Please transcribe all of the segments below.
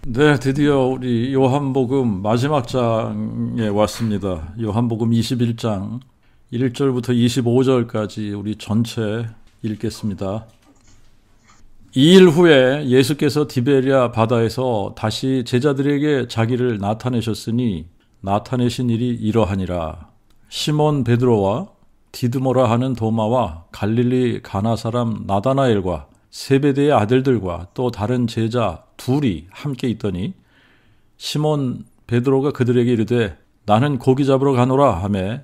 네, 드디어 우리 요한복음 마지막 장에 왔습니다. 요한복음 21장 1절부터 25절까지 우리 전체 읽겠습니다. 2일 후에 예수께서 디베랴 바다에서 다시 제자들에게 자기를 나타내셨으니 나타내신 일이 이러하니라. 시몬 베드로와 디드모라 하는 도마와 갈릴리 가나 사람 나다나엘과 세베대의 아들들과 또 다른 제자 둘이 함께 있더니 시몬 베드로가 그들에게 이르되 나는 고기 잡으러 가노라 하매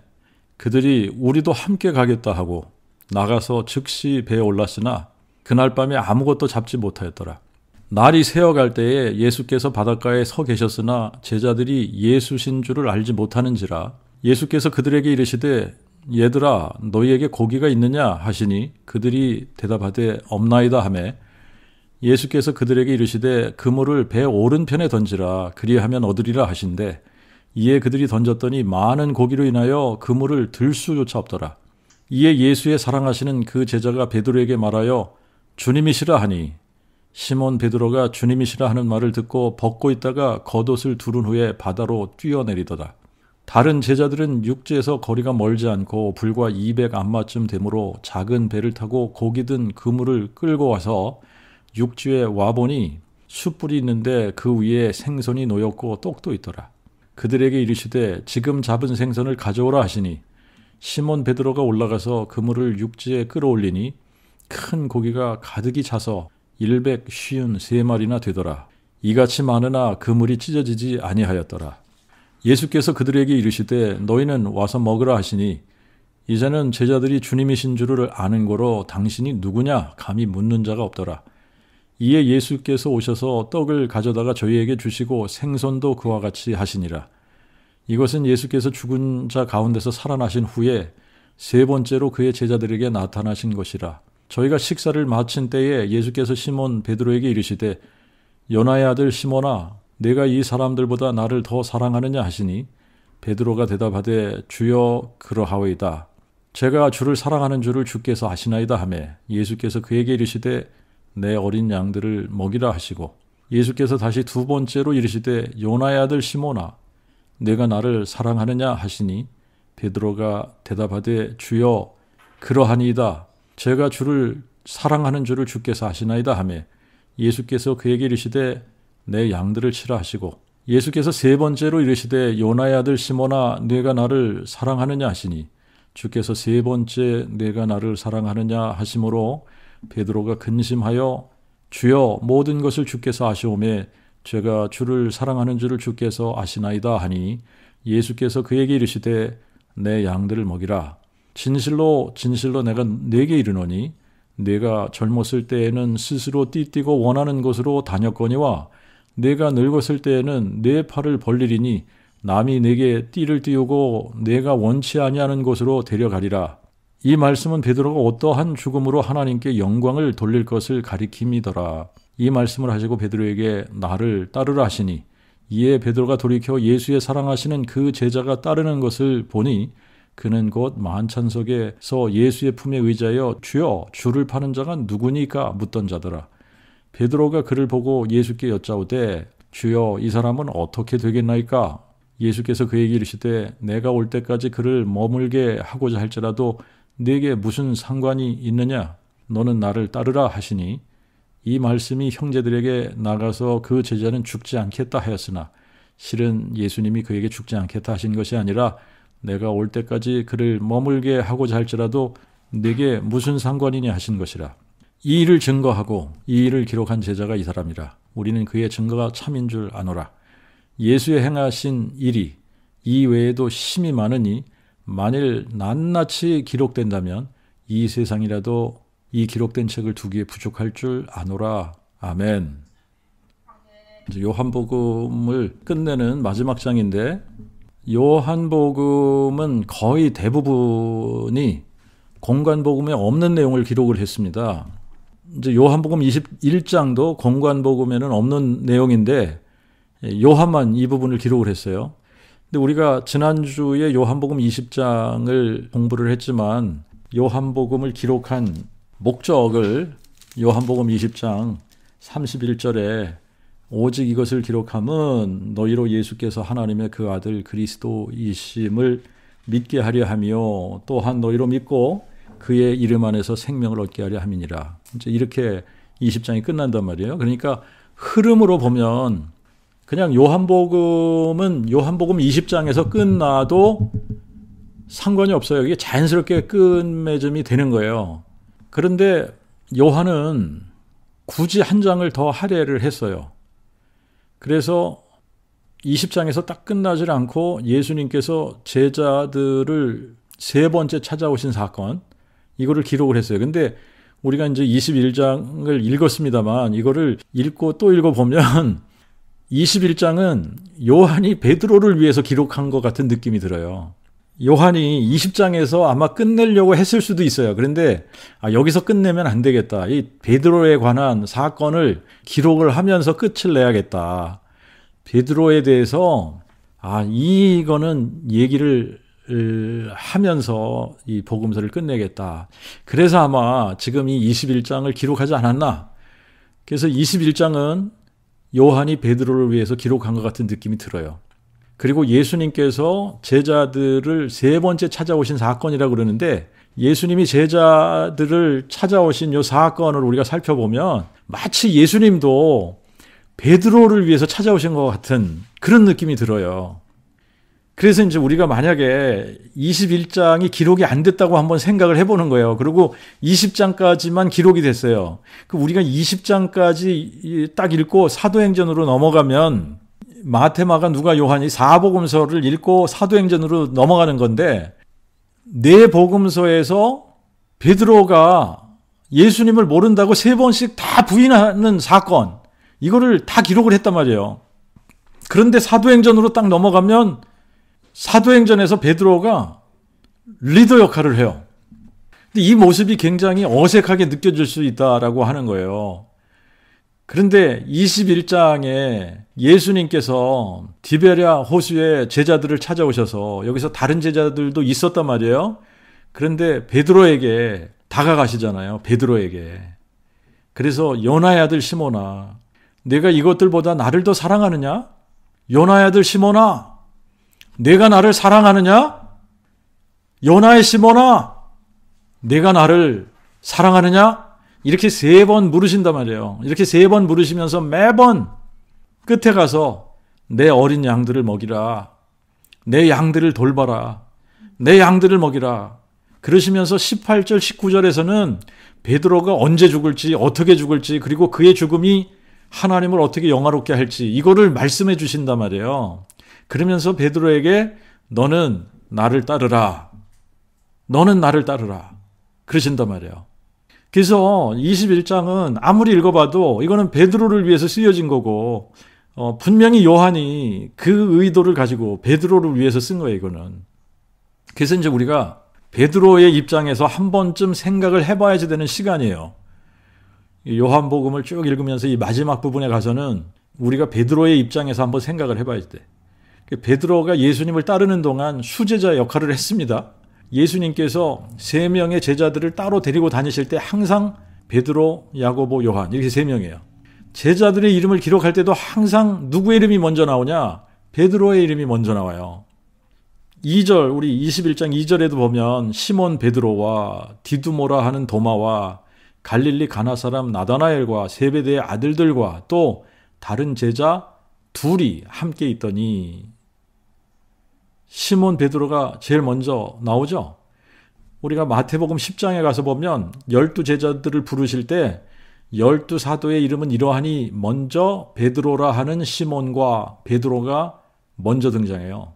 그들이 우리도 함께 가겠다 하고 나가서 즉시 배에 올랐으나 그날 밤에 아무것도 잡지 못하였더라. 날이 새어갈 때에 예수께서 바닷가에 서 계셨으나 제자들이 예수신 줄을 알지 못하는지라 예수께서 그들에게 이르시되 얘들아 너희에게 고기가 있느냐 하시니 그들이 대답하되 없나이다 하매 예수께서 그들에게 이르시되 그물을 배 오른편에 던지라 그리하면 얻으리라 하신대 이에 그들이 던졌더니 많은 고기로 인하여 그물을 들 수조차 없더라. 이에 예수의 사랑하시는 그 제자가 베드로에게 말하여 주님이시라 하니 시몬 베드로가 주님이시라 하는 말을 듣고 벗고 있다가 겉옷을 두른 후에 바다로 뛰어내리더라. 다른 제자들은 육지에서 거리가 멀지 않고 불과 200 안마쯤 되므로 작은 배를 타고 고기 든 그물을 끌고 와서 육지에 와보니 숯불이 있는데 그 위에 생선이 놓였고 떡도 있더라. 그들에게 이르시되 지금 잡은 생선을 가져오라 하시니 시몬 베드로가 올라가서 그물을 육지에 끌어올리니 큰 고기가 가득이 차서 153마리나 되더라. 이같이 많으나 그물이 찢어지지 아니하였더라. 예수께서 그들에게 이르시되 너희는 와서 먹으라 하시니 이제는 제자들이 주님이신 줄을 아는 거로 당신이 누구냐 감히 묻는 자가 없더라. 이에 예수께서 오셔서 떡을 가져다가 저희에게 주시고 생선도 그와 같이 하시니라. 이것은 예수께서 죽은 자 가운데서 살아나신 후에 세 번째로 그의 제자들에게 나타나신 것이라. 저희가 식사를 마친 때에 예수께서 시몬 베드로에게 이르시되 요나의 아들 시몬아 내가 이 사람들보다 나를 더 사랑하느냐 하시니 베드로가 대답하되 주여 그러하오이다. 제가 주를 사랑하는 줄을 주께서 아시나이다 하매 예수께서 그에게 이르시되 내 어린 양들을 먹이라 하시고 예수께서 다시 두 번째로 이르시되 요나의 아들 시몬아 내가 나를 사랑하느냐 하시니 베드로가 대답하되 주여 그러하니이다. 제가 주를 사랑하는 줄을 주께서 아시나이다 하매 예수께서 그에게 이르시되 내 양들을 치라 하시고 예수께서 세 번째로 이르시되 요나의 아들 시몬아 내가 나를 사랑하느냐 하시니 주께서 세 번째 내가 나를 사랑하느냐 하심으로 베드로가 근심하여 주여 모든 것을 주께서 아시오매 제가 주를 사랑하는 줄을 주께서 아시나이다 하니 예수께서 그에게 이르시되 내 양들을 먹이라. 진실로 진실로 내가 네게 이르노니 네가 젊었을 때에는 스스로 띠띠고 원하는 곳으로 다녔거니와 내가 늙었을 때에는 내 팔을 벌리리니 남이 내게 띠를 띄우고 내가 원치 아니하는 곳으로 데려가리라. 이 말씀은 베드로가 어떠한 죽음으로 하나님께 영광을 돌릴 것을 가리킴이더라. 이 말씀을 하시고 베드로에게 나를 따르라 하시니 이에 베드로가 돌이켜 예수의 사랑하시는 그 제자가 따르는 것을 보니 그는 곧 만찬석에서 예수의 품에 의지하여 주여 주를 파는 자가 누구니까 묻던 자더라. 베드로가 그를 보고 예수께 여짜오되 주여 이 사람은 어떻게 되겠나이까? 예수께서 그에게 이르시되 내가 올 때까지 그를 머물게 하고자 할지라도 네게 무슨 상관이 있느냐? 너는 나를 따르라 하시니 이 말씀이 형제들에게 나가서 그 제자는 죽지 않겠다 하였으나 실은 예수님이 그에게 죽지 않겠다 하신 것이 아니라 내가 올 때까지 그를 머물게 하고자 할지라도 네게 무슨 상관이냐 하신 것이라. 이 일을 증거하고 이 일을 기록한 제자가 이 사람이라. 우리는 그의 증거가 참인 줄 아노라. 예수의 행하신 일이 이 외에도 심히 많으니 만일 낱낱이 기록된다면 이 세상이라도 이 기록된 책을 두기에 부족할 줄 아노라. 아멘. 이제 요한복음을 끝내는 마지막 장인데 요한복음은 거의 대부분이 공관복음에 없는 내용을 기록을 했습니다. 이제 요한복음 21장도 공관복음에는 없는 내용인데 요한만 이 부분을 기록을 했어요. 근데 우리가 지난주에 요한복음 20장을 공부를 했지만 요한복음을 기록한 목적을 요한복음 20장 31절에 오직 이것을 기록함은 너희로 예수께서 하나님의 그 아들 그리스도이심을 믿게 하려 하며 또한 너희로 믿고 그의 이름 안에서 생명을 얻게 하려 함이니라. 이제 이렇게 20장이 끝난단 말이에요. 그러니까 흐름으로 보면 그냥 요한복음 20장에서 끝나도 상관이 없어요. 이게 자연스럽게 끝맺음이 되는 거예요. 그런데 요한은 굳이 한 장을 더 할애를 했어요. 그래서 20장에서 딱 끝나질 않고 예수님께서 제자들을 세 번째 찾아오신 사건, 이거를 기록을 했어요. 근데 우리가 이제 21장을 읽었습니다만 이거를 읽고 또 읽어보면 21장은 요한이 베드로를 위해서 기록한 것 같은 느낌이 들어요. 요한이 20장에서 아마 끝내려고 했을 수도 있어요. 그런데 여기서 끝내면 안 되겠다. 이 베드로에 관한 사건을 기록을 하면서 끝을 내야겠다. 베드로에 대해서 이거는 얘기를 하면서 이 복음서를 끝내겠다. 그래서 아마 지금 이 21장을 기록하지 않았나. 그래서 21장은 요한이 베드로를 위해서 기록한 것 같은 느낌이 들어요. 그리고 예수님께서 제자들을 세 번째 찾아오신 사건이라고 그러는데 예수님이 제자들을 찾아오신 이 사건을 우리가 살펴보면 마치 예수님도 베드로를 위해서 찾아오신 것 같은 그런 느낌이 들어요. 그래서 이제 우리가 만약에 21장이 기록이 안 됐다고 한번 생각을 해보는 거예요. 그리고 20장까지만 기록이 됐어요. 우리가 20장까지 딱 읽고 사도행전으로 넘어가면 마태, 마가, 누가, 요한이 4복음서를 읽고 사도행전으로 넘어가는 건데 네 복음서에서 베드로가 예수님을 모른다고 세 번씩 다 부인하는 사건, 이거를 다 기록을 했단 말이에요. 그런데 사도행전으로 딱 넘어가면 사도행전에서 베드로가 리더 역할을 해요. 근데 이 모습이 굉장히 어색하게 느껴질 수 있다라고 하는 거예요. 그런데 21장에 예수님께서 디베랴 호수에 제자들을 찾아오셔서 여기서 다른 제자들도 있었단 말이에요. 그런데 베드로에게 다가가시잖아요. 베드로에게. 그래서 요나의 아들 시몬아, 내가 이것들보다 나를 더 사랑하느냐? 요나의 아들 시몬아, 내가 나를 사랑하느냐? 요나의 시몬아, 내가 나를 사랑하느냐? 이렇게 세 번 물으신단 말이에요. 이렇게 세 번 물으시면서 매번 끝에 가서 내 어린 양들을 먹이라. 내 양들을 돌봐라. 내 양들을 먹이라. 그러시면서 18절, 19절에서는 베드로가 언제 죽을지, 어떻게 죽을지, 그리고 그의 죽음이 하나님을 어떻게 영화롭게 할지 이거를 말씀해 주신단 말이에요. 그러면서 베드로에게 너는 나를 따르라. 너는 나를 따르라. 그러신단 말이에요. 그래서 21장은 아무리 읽어봐도 이거는 베드로를 위해서 쓰여진 거고 분명히 요한이 그 의도를 가지고 베드로를 위해서 쓴 거예요. 이거는. 그래서 이제 우리가 베드로의 입장에서 한 번쯤 생각을 해봐야지 되는 시간이에요. 요한복음을 쭉 읽으면서 이 마지막 부분에 가서는 우리가 베드로의 입장에서 한번 생각을 해봐야 돼. 베드로가 예수님을 따르는 동안 수제자 역할을 했습니다. 예수님께서 세 명의 제자들을 따로 데리고 다니실 때 항상 베드로, 야고보, 요한 이렇게 세 명이에요. 제자들의 이름을 기록할 때도 항상 누구의 이름이 먼저 나오냐? 베드로의 이름이 먼저 나와요. 2절, 우리 21장 2절에도 보면 시몬 베드로와 디두모라 하는 도마와 갈릴리 가나 사람 나다나엘과 세베대의 아들들과 또 다른 제자 둘이 함께 있더니 시몬 베드로가 제일 먼저 나오죠. 우리가 마태복음 10장에 가서 보면 12제자들을 부르실 때 12사도의 이름은 이러하니 먼저 베드로라 하는 시몬과 베드로가 먼저 등장해요.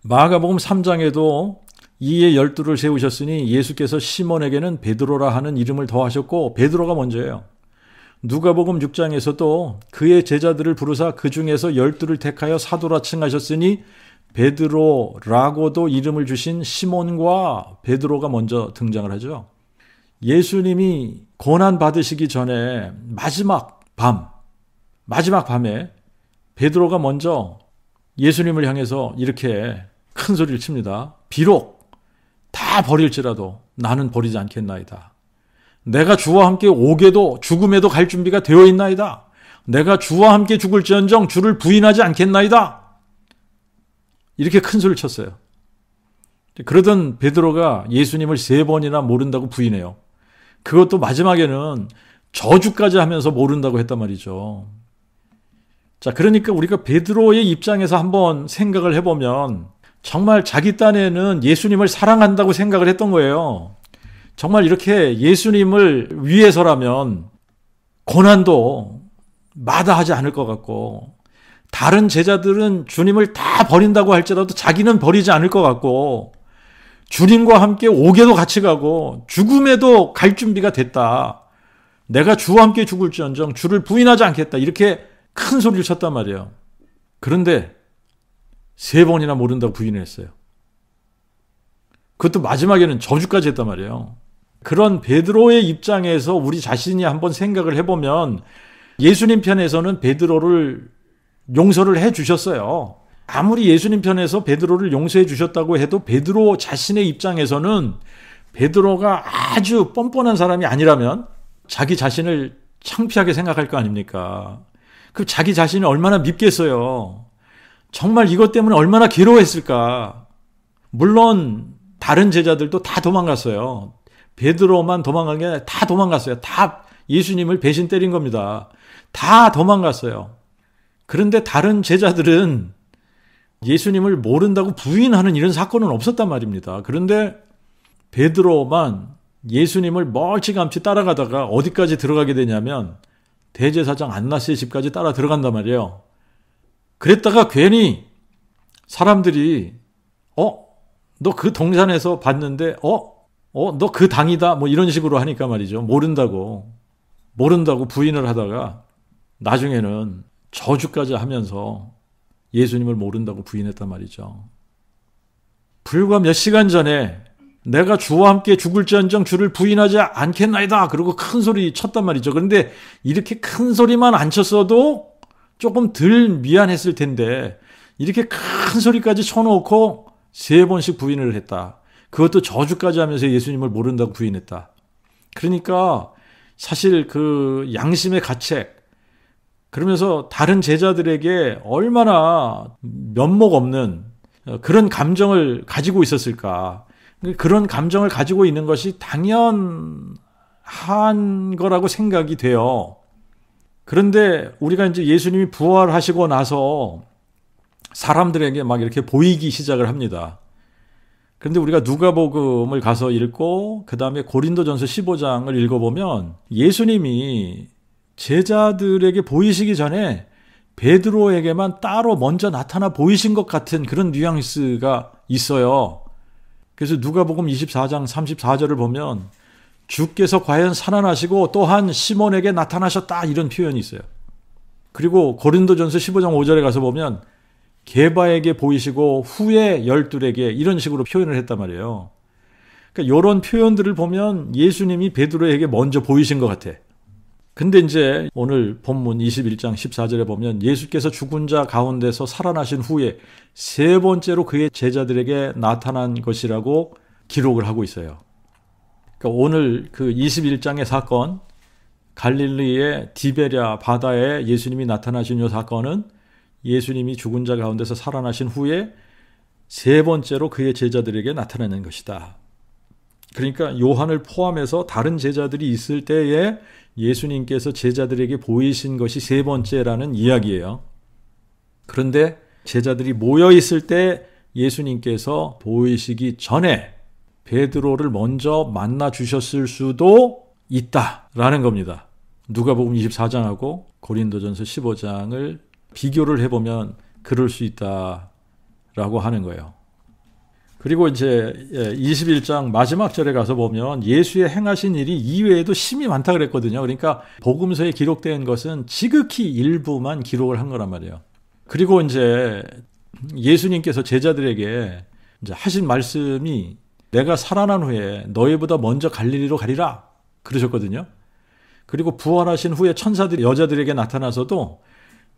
마가복음 3장에도 이에 12를 세우셨으니 예수께서 시몬에게는 베드로라 하는 이름을 더하셨고 베드로가 먼저예요. 누가복음 6장에서도 그의 제자들을 부르사 그 중에서 12를 택하여 사도라 칭하셨으니 베드로라고도 이름을 주신 시몬과 베드로가 먼저 등장을 하죠. 예수님이 고난 받으시기 전에 마지막 밤에 베드로가 먼저 예수님을 향해서 이렇게 큰 소리를 칩니다. 비록 다 버릴지라도 나는 버리지 않겠나이다. 내가 주와 함께 오게도 죽음에도 갈 준비가 되어 있나이다. 내가 주와 함께 죽을지언정 주를 부인하지 않겠나이다. 이렇게 큰 소리를 쳤어요. 그러던 베드로가 예수님을 3번이나 모른다고 부인해요. 그것도 마지막에는 저주까지 하면서 모른다고 했단 말이죠. 자, 그러니까 우리가 베드로의 입장에서 한번 생각을 해보면 정말 자기 딴에는 예수님을 사랑한다고 생각을 했던 거예요. 정말 이렇게 예수님을 위해서라면 고난도 마다하지 않을 것 같고, 다른 제자들은 주님을 다 버린다고 할지라도 자기는 버리지 않을 것 같고, 주님과 함께 옥에도 같이 가고 죽음에도 갈 준비가 됐다. 내가 주와 함께 죽을지언정 주를 부인하지 않겠다. 이렇게 큰 소리를 쳤단 말이에요. 그런데 3번이나 모른다고 부인을 했어요. 그것도 마지막에는 저주까지 했단 말이에요. 그런 베드로의 입장에서 우리 자신이 한번 생각을 해보면 예수님 편에서는 베드로를 용서를 해 주셨어요. 아무리 예수님 편에서 베드로를 용서해 주셨다고 해도 베드로 자신의 입장에서는 베드로가 아주 뻔뻔한 사람이 아니라면 자기 자신을 창피하게 생각할 거 아닙니까? 그 자기 자신이 얼마나 밉겠어요. 정말 이것 때문에 얼마나 괴로워했을까. 물론 다른 제자들도 다 도망갔어요. 베드로만 도망간 게 아니라 다 도망갔어요. 다 예수님을 배신 때린 겁니다. 다 도망갔어요. 그런데 다른 제자들은 예수님을 모른다고 부인하는 이런 사건은 없었단 말입니다. 그런데 베드로만 예수님을 멀찌감치 따라가다가 어디까지 들어가게 되냐면 대제사장 안나스의 집까지 따라 들어간단 말이에요. 그랬다가 괜히 사람들이 너 그 동산에서 봤는데 너 그 당이다 뭐 이런 식으로 하니까 말이죠. 모른다고 부인을 하다가 나중에는 저주까지 하면서 예수님을 모른다고 부인했단 말이죠. 불과 몇 시간 전에 내가 주와 함께 죽을지언정 주를 부인하지 않겠나이다. 그리고 큰 소리 쳤단 말이죠. 그런데 이렇게 큰 소리만 안 쳤어도 조금 덜 미안했을 텐데 이렇게 큰 소리까지 쳐놓고 3번씩 부인을 했다. 그것도 저주까지 하면서 예수님을 모른다고 부인했다. 그러니까 사실 그 양심의 가책, 그러면서 다른 제자들에게 얼마나 면목 없는 그런 감정을 가지고 있었을까. 그런 감정을 가지고 있는 것이 당연한 거라고 생각이 돼요. 그런데 우리가 이제 예수님이 부활하시고 나서 사람들에게 막 이렇게 보이기 시작을 합니다. 그런데 우리가 누가복음을 가서 읽고 그 다음에 고린도전서 15장을 읽어보면 예수님이 제자들에게 보이시기 전에 베드로에게만 따로 먼저 나타나 보이신 것 같은 그런 뉘앙스가 있어요. 그래서 누가복음 24장 34절을 보면 주께서 과연 살아나시고 또한 시몬에게 나타나셨다 이런 표현이 있어요. 그리고 고린도전서 15장 5절에 가서 보면 게바에게 보이시고 후에 12에게 이런 식으로 표현을 했단 말이에요. 그러니까 이런 표현들을 보면 예수님이 베드로에게 먼저 보이신 것 같아. 근데 이제 오늘 본문 21장 14절에 보면 예수께서 죽은 자 가운데서 살아나신 후에 3번째로 그의 제자들에게 나타난 것이라고 기록을 하고 있어요. 그러니까 오늘 그 21장의 사건, 갈릴리의 디베랴 바다에 예수님이 나타나신 이 사건은 예수님이 죽은 자 가운데서 살아나신 후에 3번째로 그의 제자들에게 나타나는 것이다. 그러니까 요한을 포함해서 다른 제자들이 있을 때에 예수님께서 제자들에게 보이신 것이 3번째라는 이야기예요. 그런데 제자들이 모여 있을 때 예수님께서 보이시기 전에 베드로를 먼저 만나 주셨을 수도 있다라는 겁니다. 누가복음 24장하고 고린도전서 15장을 비교를 해보면 그럴 수 있다라고 하는 거예요. 그리고 이제 21장 마지막 절에 가서 보면 예수의 행하신 일이 이외에도 심히 많다 그랬거든요. 그러니까 복음서에 기록된 것은 지극히 일부만 기록을 한 거란 말이에요. 그리고 이제 예수님께서 제자들에게 이제 하신 말씀이 내가 살아난 후에 너희보다 먼저 갈릴리로 가리라 그러셨거든요. 그리고 부활하신 후에 천사들이 여자들에게 나타나서도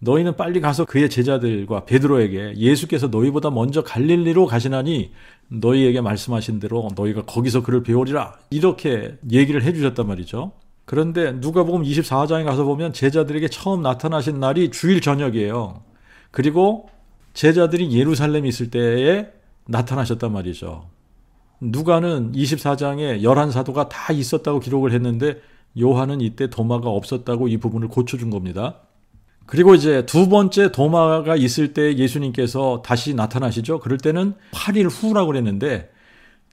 너희는 빨리 가서 그의 제자들과 베드로에게 예수께서 너희보다 먼저 갈릴리로 가시나니 너희에게 말씀하신 대로 너희가 거기서 그를 배우리라 이렇게 얘기를 해주셨단 말이죠. 그런데 누가복음 24장에 가서 보면 제자들에게 처음 나타나신 날이 주일 저녁이에요. 그리고 제자들이 예루살렘에 있을 때에 나타나셨단 말이죠. 누가는 24장에 11사도가 다 있었다고 기록을 했는데 요한은 이때 도마가 없었다고 이 부분을 고쳐준 겁니다. 그리고 이제 두 번째 도마가 있을 때 예수님께서 다시 나타나시죠. 그럴 때는 8일 후라고 그랬는데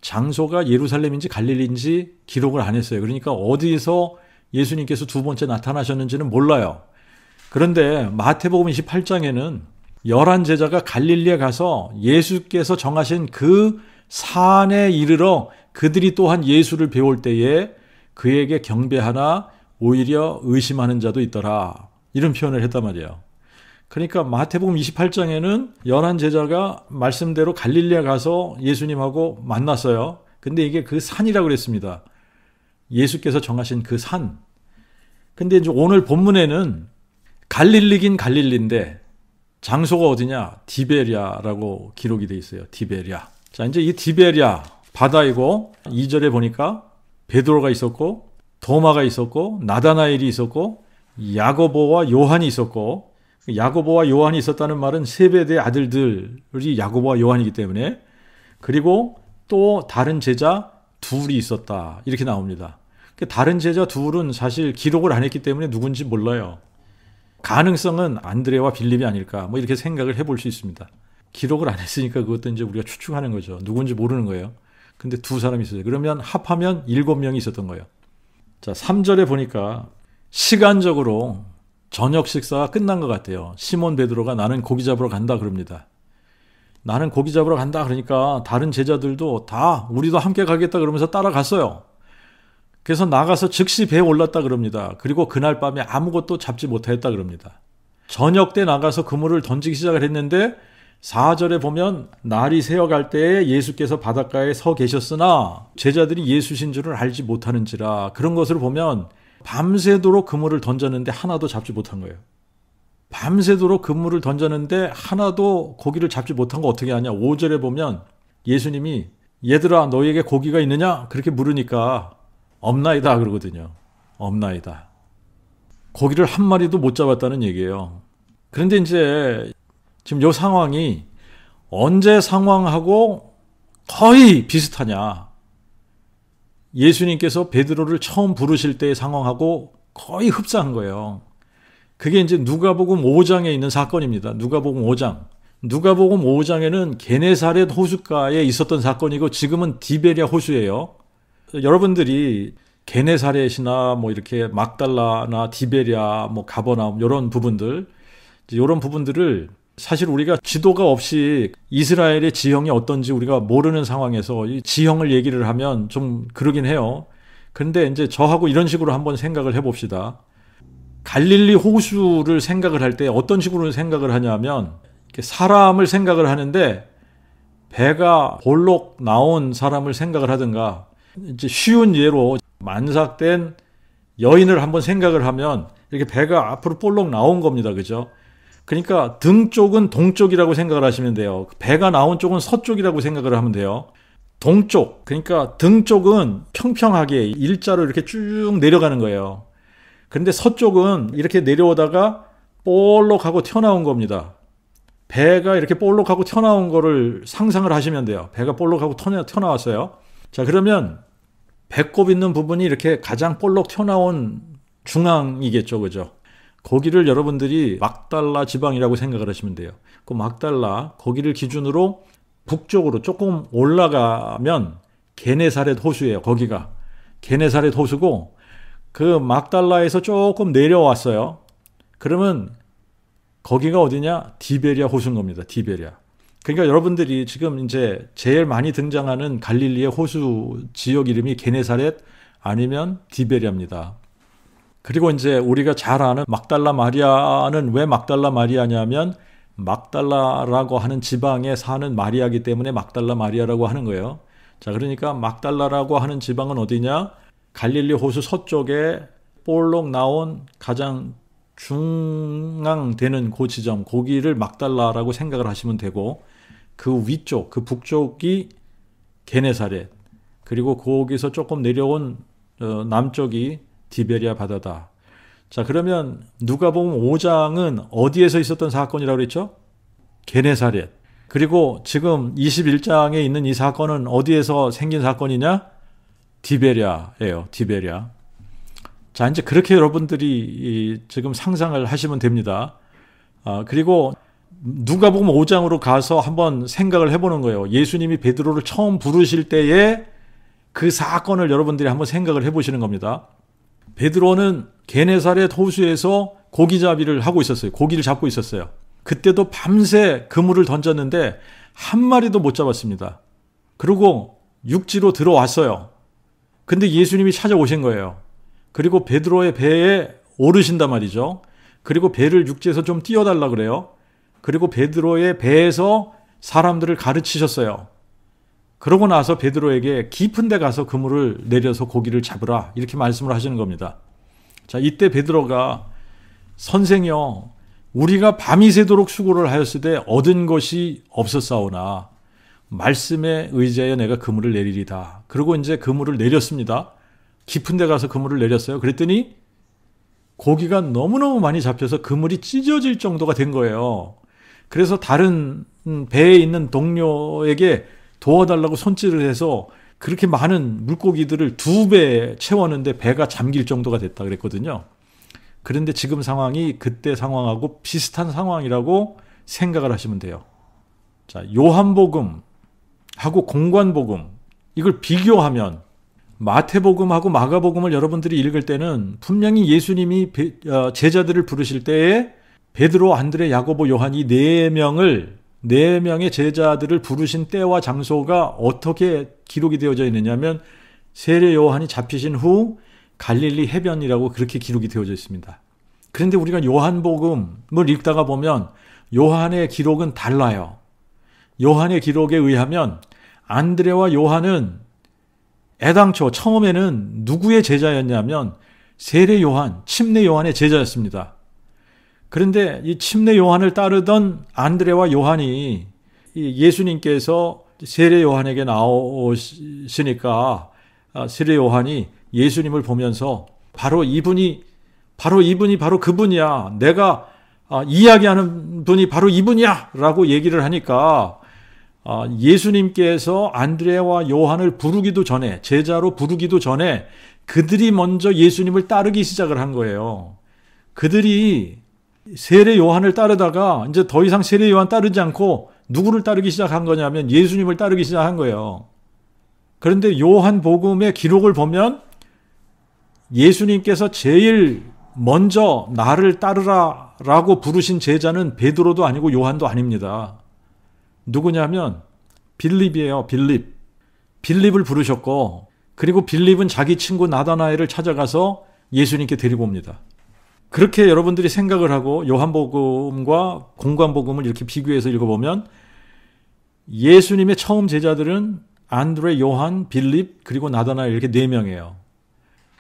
장소가 예루살렘인지 갈릴리인지 기록을 안 했어요. 그러니까 어디서 예수님께서 두 번째 나타나셨는지는 몰라요. 그런데 마태복음 28장에는 11제자가 갈릴리에 가서 예수께서 정하신 그 산에 이르러 그들이 또한 예수를 배울 때에 그에게 경배하나 오히려 의심하는 자도 있더라. 이런 표현을 했단 말이에요. 그러니까 마태복음 28장에는 11제자가 말씀대로 갈릴리에 가서 예수님하고 만났어요. 근데 이게 그 산이라고 그랬습니다. 예수께서 정하신 그 산. 근데 이제 오늘 본문에는 갈릴리긴 갈릴리인데 장소가 어디냐? 디베랴라고 기록이 돼 있어요. 디베랴. 자, 이제 이 디베랴 바다이고 2절에 보니까 베드로가 있었고 도마가 있었고 나다나엘이 있었고 야고보와 요한이 있었고 야고보와 요한이 있었다는 말은 세베대의 아들들이 야고보와 요한이기 때문에 그리고 또 다른 제자 둘이 있었다. 이렇게 나옵니다. 다른 제자 둘은 사실 기록을 안 했기 때문에 누군지 몰라요. 가능성은 안드레와 빌립이 아닐까 뭐 이렇게 생각을 해볼 수 있습니다. 기록을 안 했으니까 그것도 이제 우리가 추측하는 거죠. 누군지 모르는 거예요. 근데 두 사람이 있어요. 그러면 합하면 7명이 있었던 거예요. 자, 3절에 보니까 시간적으로 저녁 식사가 끝난 것 같아요. 시몬 베드로가 나는 고기 잡으러 간다 그럽니다. 나는 고기 잡으러 간다 그러니까 다른 제자들도 다 우리도 함께 가겠다 그러면서 따라갔어요. 그래서 나가서 즉시 배에 올랐다 그럽니다. 그리고 그날 밤에 아무것도 잡지 못했다 그럽니다. 저녁 때 나가서 그물을 던지기 시작을 했는데 4절에 보면 날이 새어갈 때에 예수께서 바닷가에 서 계셨으나 제자들이 예수신 줄을 알지 못하는지라. 그런 것을 보면 밤새도록 그물을 던졌는데 하나도 잡지 못한 거예요. 밤새도록 그물을 던졌는데 하나도 고기를 잡지 못한 거 어떻게 하냐. 5절에 보면 예수님이 얘들아 너희에게 고기가 있느냐? 그렇게 물으니까 없나이다 그러거든요. 없나이다. 고기를 한 마리도 못 잡았다는 얘기예요. 그런데 이제 지금 이 상황이 언제 상황하고 거의 비슷하냐. 예수님께서 베드로를 처음 부르실 때의 상황하고 거의 흡사한 거예요. 그게 이제 누가복음 5장에 있는 사건입니다. 누가복음 5장. 누가복음 5장에는 게네사렛 호숫가에 있었던 사건이고 지금은 디베랴 호수예요. 여러분들이 게네사렛이나 뭐 이렇게 막달라나 디베랴, 뭐 가버나움 이런 부분들을 사실 우리가 지도가 없이 이스라엘의 지형이 어떤지 우리가 모르는 상황에서 이 지형을 얘기를 하면 좀 그러긴 해요. 그런데 이제 저하고 이런 식으로 한번 생각을 해봅시다. 갈릴리 호수를 생각을 할 때 어떤 식으로 생각을 하냐면 이렇게 사람을 생각을 하는데 배가 볼록 나온 사람을 생각을 하든가 이제 쉬운 예로 만삭된 여인을 한번 생각을 하면 이렇게 배가 앞으로 볼록 나온 겁니다. 그죠? 그러니까 등 쪽은 동쪽이라고 생각을 하시면 돼요. 배가 나온 쪽은 서쪽이라고 생각을 하면 돼요. 동쪽, 그러니까 등 쪽은 평평하게 일자로 이렇게 쭉 내려가는 거예요. 그런데 서쪽은 이렇게 내려오다가 볼록하고 튀어나온 겁니다. 배가 이렇게 볼록하고 튀어나온 거를 상상을 하시면 돼요. 배가 볼록하고 튀어나왔어요. 자, 그러면 배꼽 있는 부분이 이렇게 가장 볼록 튀어나온 중앙이겠죠. 그죠? 거기를 여러분들이 막달라 지방이라고 생각을 하시면 돼요. 그 막달라, 거기를 기준으로 북쪽으로 조금 올라가면 게네사렛 호수예요. 거기가. 게네사렛 호수고 그 막달라에서 조금 내려왔어요. 그러면 거기가 어디냐? 디베랴 호수인 겁니다. 디베랴. 그러니까 여러분들이 지금 이제 제일 많이 등장하는 갈릴리의 호수 지역 이름이 게네사렛 아니면 디베랴입니다. 그리고 이제 우리가 잘 아는 막달라 마리아는 왜 막달라 마리아냐면 막달라라고 하는 지방에 사는 마리아이기 때문에 막달라 마리아라고 하는 거예요. 자, 그러니까 막달라라고 하는 지방은 어디냐? 갈릴리 호수 서쪽에 볼록 나온 가장 중앙되는 그 지점, 거기를 막달라라고 생각을 하시면 되고 그 위쪽, 그 북쪽이 게네사렛, 그리고 거기서 조금 내려온 남쪽이 디베랴 바다다. 자, 그러면 누가복음 5장은 어디에서 있었던 사건이라고 그랬죠? 게네사렛. 그리고 지금 21장에 있는 이 사건은 어디에서 생긴 사건이냐? 디베랴예요. 디베랴. 자, 이제 그렇게 여러분들이 지금 상상을 하시면 됩니다. 그리고 누가복음 5장으로 가서 한번 생각을 해보는 거예요. 예수님이 베드로를 처음 부르실 때에 그 사건을 여러분들이 한번 생각을 해보시는 겁니다. 베드로는 게네사렛 호수에서 고기잡이를 하고 있었어요. 고기를 잡고 있었어요. 그때도 밤새 그물을 던졌는데 한 마리도 못 잡았습니다. 그리고 육지로 들어왔어요. 근데 예수님이 찾아오신 거예요. 그리고 베드로의 배에 오르신단 말이죠. 그리고 배를 육지에서 좀 띄워달라 그래요. 그리고 베드로의 배에서 사람들을 가르치셨어요. 그러고 나서 베드로에게 깊은 데 가서 그물을 내려서 고기를 잡으라 이렇게 말씀을 하시는 겁니다. 자, 이때 베드로가 선생이여 우리가 밤이 새도록 수고를 하였으되 얻은 것이 없었사오나 말씀에 의지하여 내가 그물을 내리리다. 그리고 이제 그물을 내렸습니다. 깊은 데 가서 그물을 내렸어요. 그랬더니 고기가 너무너무 많이 잡혀서 그물이 찢어질 정도가 된 거예요. 그래서 다른 배에 있는 동료에게 도와달라고 손질을 해서 그렇게 많은 물고기들을 2배 채웠는데 배가 잠길 정도가 됐다 그랬거든요. 그런데 지금 상황이 그때 상황하고 비슷한 상황이라고 생각을 하시면 돼요. 자, 요한복음하고 공관복음 이걸 비교하면 마태복음하고 마가복음을 여러분들이 읽을 때는 분명히 예수님이 제자들을 부르실 때에 베드로, 안드레, 야고보, 요한이 4명의 제자들을 부르신 때와 장소가 어떻게 기록이 되어져 있느냐면 세례 요한이 잡히신 후 갈릴리 해변이라고 그렇게 기록이 되어져 있습니다. 그런데 우리가 요한복음을 읽다가 보면 요한의 기록은 달라요. 요한의 기록에 의하면 안드레와 요한은 애당초 처음에는 누구의 제자였냐면 세례 요한, 침례 요한의 제자였습니다. 그런데 이 침례 요한을 따르던 안드레와 요한이 예수님께서 세례 요한에게 나오시니까 세례 요한이 예수님을 보면서 바로 이분이 바로 그분이야. 내가 이야기하는 분이 바로 이분이야. 라고 얘기를 하니까 예수님께서 안드레와 요한을 부르기도 전에, 제자로 부르기도 전에 그들이 먼저 예수님을 따르기 시작을 한 거예요. 그들이 세례 요한을 따르다가 이제 더 이상 세례 요한 따르지 않고 누구를 따르기 시작한 거냐면 예수님을 따르기 시작한 거예요. 그런데 요한복음의 기록을 보면 예수님께서 제일 먼저 나를 따르라 라고 부르신 제자는 베드로도 아니고 요한도 아닙니다. 누구냐면 빌립이에요. 빌립을 부르셨고 그리고 빌립은 자기 친구 나다나엘을 찾아가서 예수님께 데리고 옵니다. 그렇게 여러분들이 생각을 하고 요한복음과 공관복음을 이렇게 비교해서 읽어보면 예수님의 처음 제자들은 안드레, 요한, 빌립 그리고 나다나엘 이렇게 4명이에요.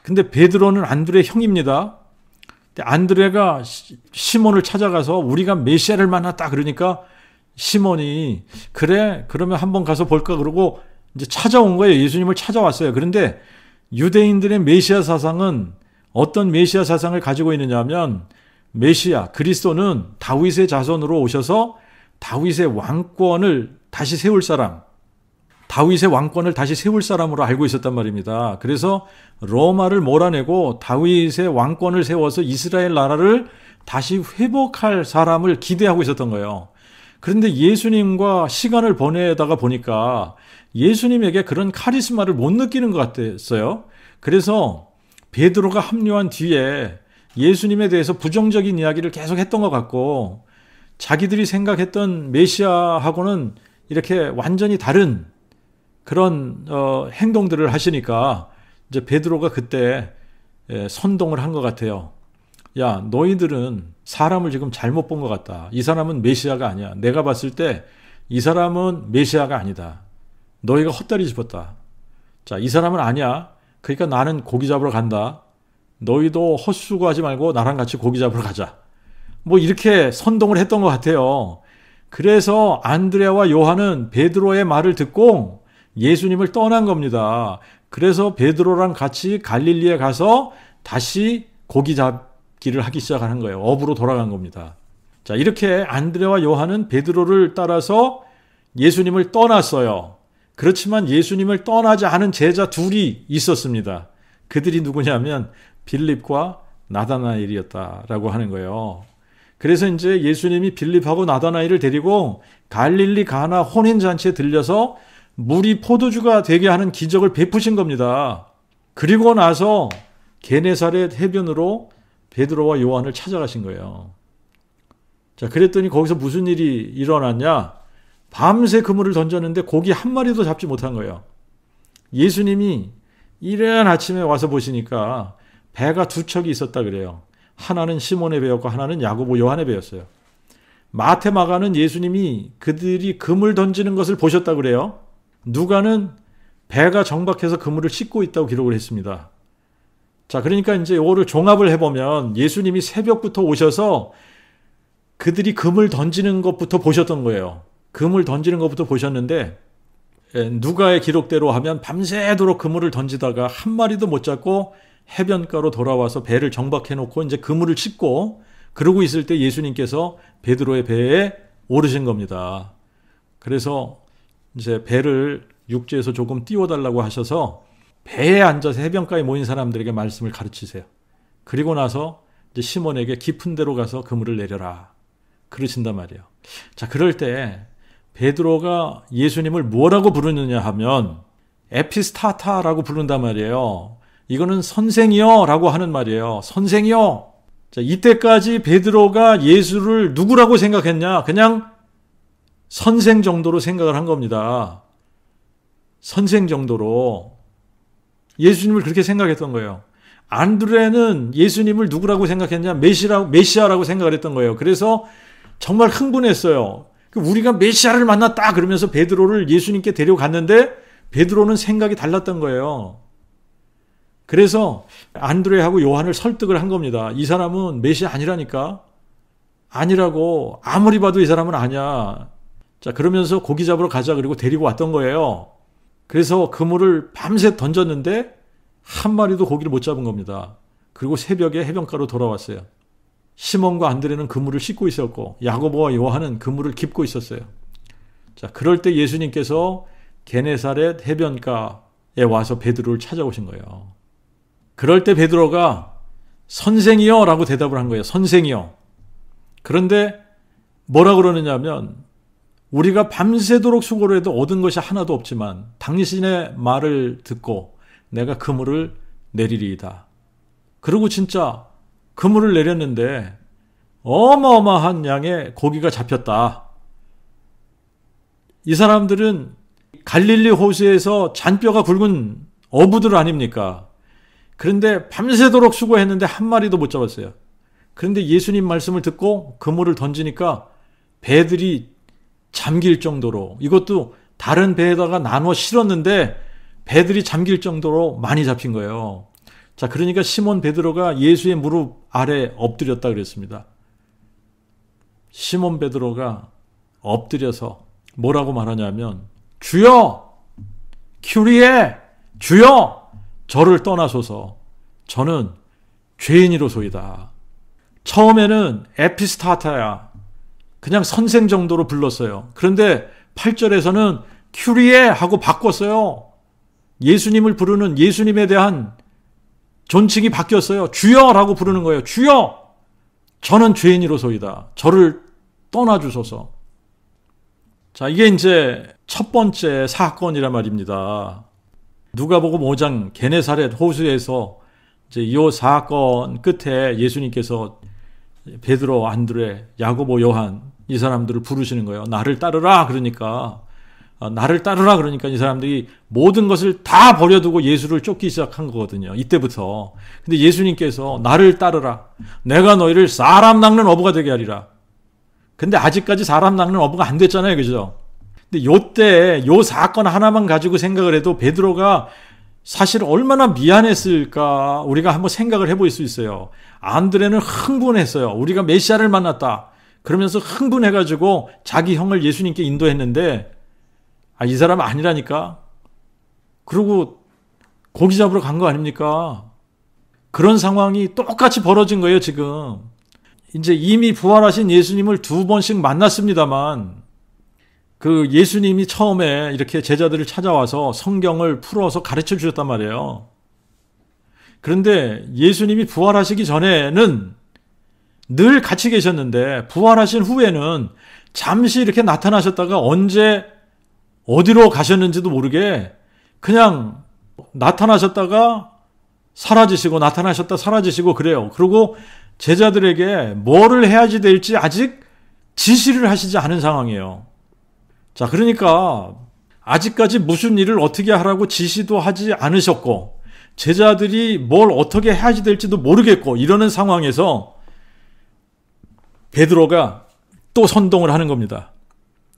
근데 베드로는 안드레 형입니다. 안드레가 시몬을 찾아가서 우리가 메시아를 만났다 그러니까 시몬이 그래 그러면 한번 가서 볼까 그러고 이제 찾아온 거예요. 예수님을 찾아왔어요. 그런데 유대인들의 메시아 사상은 어떤 메시아 사상을 가지고 있느냐 하면 메시아 그리스도는 다윗의 자손으로 오셔서 다윗의 왕권을 다시 세울 사람, 다윗의 왕권을 다시 세울 사람으로 알고 있었단 말입니다. 그래서 로마를 몰아내고 다윗의 왕권을 세워서 이스라엘 나라를 다시 회복할 사람을 기대하고 있었던 거예요. 그런데 예수님과 시간을 보내다가 보니까 예수님에게 그런 카리스마를 못 느끼는 것 같았어요. 그래서 베드로가 합류한 뒤에 예수님에 대해서 부정적인 이야기를 계속 했던 것 같고 자기들이 생각했던 메시아하고는 이렇게 완전히 다른 그런 행동들을 하시니까 이제 베드로가 그때 선동을 한 것 같아요. 야, 너희들은 사람을 지금 잘못 본 것 같다. 이 사람은 메시아가 아니야. 내가 봤을 때 이 사람은 메시아가 아니다. 너희가 헛다리 짚었다. 자, 이 사람은 아니야. 그러니까 나는 고기 잡으러 간다. 너희도 헛수고하지 말고 나랑 같이 고기 잡으러 가자. 뭐 이렇게 선동을 했던 것 같아요. 그래서 안드레와 요한은 베드로의 말을 듣고 예수님을 떠난 겁니다. 그래서 베드로랑 같이 갈릴리에 가서 다시 고기 잡기를 하기 시작한 거예요. 업으로 돌아간 겁니다. 자, 이렇게 안드레와 요한은 베드로를 따라서 예수님을 떠났어요. 그렇지만 예수님을 떠나지 않은 제자 둘이 있었습니다. 그들이 누구냐면 빌립과 나다나엘이었다라고 하는 거예요. 그래서 이제 예수님이 빌립하고 나다나엘을 데리고 갈릴리 가나 혼인잔치에 들려서 물이 포도주가 되게 하는 기적을 베푸신 겁니다. 그리고 나서 게네사렛 해변으로 베드로와 요한을 찾아가신 거예요. 자, 그랬더니 거기서 무슨 일이 일어났냐? 밤새 그물을 던졌는데 고기 한 마리도 잡지 못한 거예요. 예수님이 이른 아침에 와서 보시니까 배가 두 척이 있었다 그래요. 하나는 시몬의 배였고 하나는 야고보 요한의 배였어요. 마태 마가는 예수님이 그들이 그물 던지는 것을 보셨다 그래요. 누가는 배가 정박해서 그물을 씻고 있다고 기록을 했습니다. 자, 그러니까 이제 이거를 종합을 해보면 예수님이 새벽부터 오셔서 그들이 그물 던지는 것부터 보셨던 거예요. 그물 던지는 것부터 보셨는데 누가의 기록대로 하면 밤새도록 그물을 던지다가 한 마리도 못 잡고 해변가로 돌아와서 배를 정박해 놓고 이제 그물을 씻고 그러고 있을 때 예수님께서 베드로의 배에 오르신 겁니다. 그래서 이제 배를 육지에서 조금 띄워달라고 하셔서 배에 앉아서 해변가에 모인 사람들에게 말씀을 가르치세요. 그리고 나서 이제 시몬에게 깊은 데로 가서 그물을 내려라. 그러신단 말이에요. 자, 그럴 때 베드로가 예수님을 뭐라고 부르느냐 하면 에피스타타라고 부른단 말이에요. 이거는 선생이요 라고 하는 말이에요. 선생이요. 자, 이때까지 베드로가 예수를 누구라고 생각했냐? 그냥 선생 정도로 생각을 한 겁니다. 선생 정도로. 예수님을 그렇게 생각했던 거예요. 안드레는 예수님을 누구라고 생각했냐? 메시아라고 생각을 했던 거예요. 그래서 정말 흥분했어요. 우리가 메시아를 만났다 그러면서 베드로를 예수님께 데려갔는데 베드로는 생각이 달랐던 거예요. 그래서 안드레하고 요한을 설득을 한 겁니다. 이 사람은 메시아 아니라니까. 아니라고. 아무리 봐도 이 사람은 아니야. 자, 그러면서 고기 잡으러 가자 그리고 데리고 왔던 거예요. 그래서 그물을 밤새 던졌는데 한 마리도 고기를 못 잡은 겁니다. 그리고 새벽에 해변가로 돌아왔어요. 시몬과 안드레는 그물을 씻고 있었고 야고보와 요한은 그물을 깁고 있었어요. 자, 그럴 때 예수님께서 게네사렛 해변가에 와서 베드로를 찾아오신 거예요. 그럴 때 베드로가 선생이요 라고 대답을 한 거예요. 선생이요. 그런데 뭐라 그러느냐면 우리가 밤새도록 수고를 해도 얻은 것이 하나도 없지만 당신의 말을 듣고 내가 그물을 내리리이다. 그리고 진짜 그물을 내렸는데 어마어마한 양의 고기가 잡혔다. 이 사람들은 갈릴리 호수에서 잔뼈가 굵은 어부들 아닙니까? 그런데 밤새도록 수고했는데 한 마리도 못 잡았어요. 그런데 예수님 말씀을 듣고 그물을 던지니까 배들이 잠길 정도로, 이것도 다른 배에다가 나눠 실었는데 배들이 잠길 정도로 많이 잡힌 거예요. 자, 그러니까 시몬 베드로가 예수의 무릎 아래 엎드렸다 그랬습니다. 시몬 베드로가 엎드려서 뭐라고 말하냐면 주여! 큐리에! 주여! 저를 떠나소서. 저는 죄인이로소이다. 처음에는 에피스타타야. 그냥 선생 정도로 불렀어요. 그런데 8절에서는 큐리에 하고 바꿨어요. 예수님을 부르는 예수님에 대한 존칭이 바뀌었어요. 주여라고 부르는 거예요. 주여! 저는 죄인이로소이다. 저를 떠나주소서. 자, 이게 이제 첫 번째 사건이란 말입니다. 누가복음 5장 게네사렛 호수에서 이제 이 사건 끝에 예수님께서 베드로, 안드레, 야고보, 요한 이 사람들을 부르시는 거예요. 나를 따르라 그러니까 이 사람들이 모든 것을 다 버려두고 예수를 쫓기 시작한 거거든요. 이때부터. 근데 예수님께서 나를 따르라. 내가 너희를 사람 낚는 어부가 되게 하리라. 근데 아직까지 사람 낚는 어부가 안 됐잖아요. 그죠? 근데 요때 요 사건 하나만 가지고 생각을 해도 베드로가 사실 얼마나 미안했을까 우리가 한번 생각을 해볼 수 있어요. 안드레는 흥분했어요. 우리가 메시아를 만났다. 그러면서 흥분해가지고 자기 형을 예수님께 인도했는데 이 사람 아니라니까. 그리고 고기 잡으러 간 거 아닙니까? 그런 상황이 똑같이 벌어진 거예요, 지금. 이제 이미 부활하신 예수님을 두 번씩 만났습니다만, 그 예수님이 처음에 이렇게 제자들을 찾아와서 성경을 풀어서 가르쳐 주셨단 말이에요. 그런데 예수님이 부활하시기 전에는 늘 같이 계셨는데, 부활하신 후에는 잠시 이렇게 나타나셨다가 언제 어디로 가셨는지도 모르게 그냥 나타나셨다가 사라지시고 나타나셨다 사라지시고 그래요. 그리고 제자들에게 뭐를 해야지 될지 아직 지시를 하시지 않은 상황이에요. 자, 그러니까 아직까지 무슨 일을 어떻게 하라고 지시도 하지 않으셨고 제자들이 뭘 어떻게 해야지 될지도 모르겠고 이러는 상황에서 베드로가 또 선동을 하는 겁니다.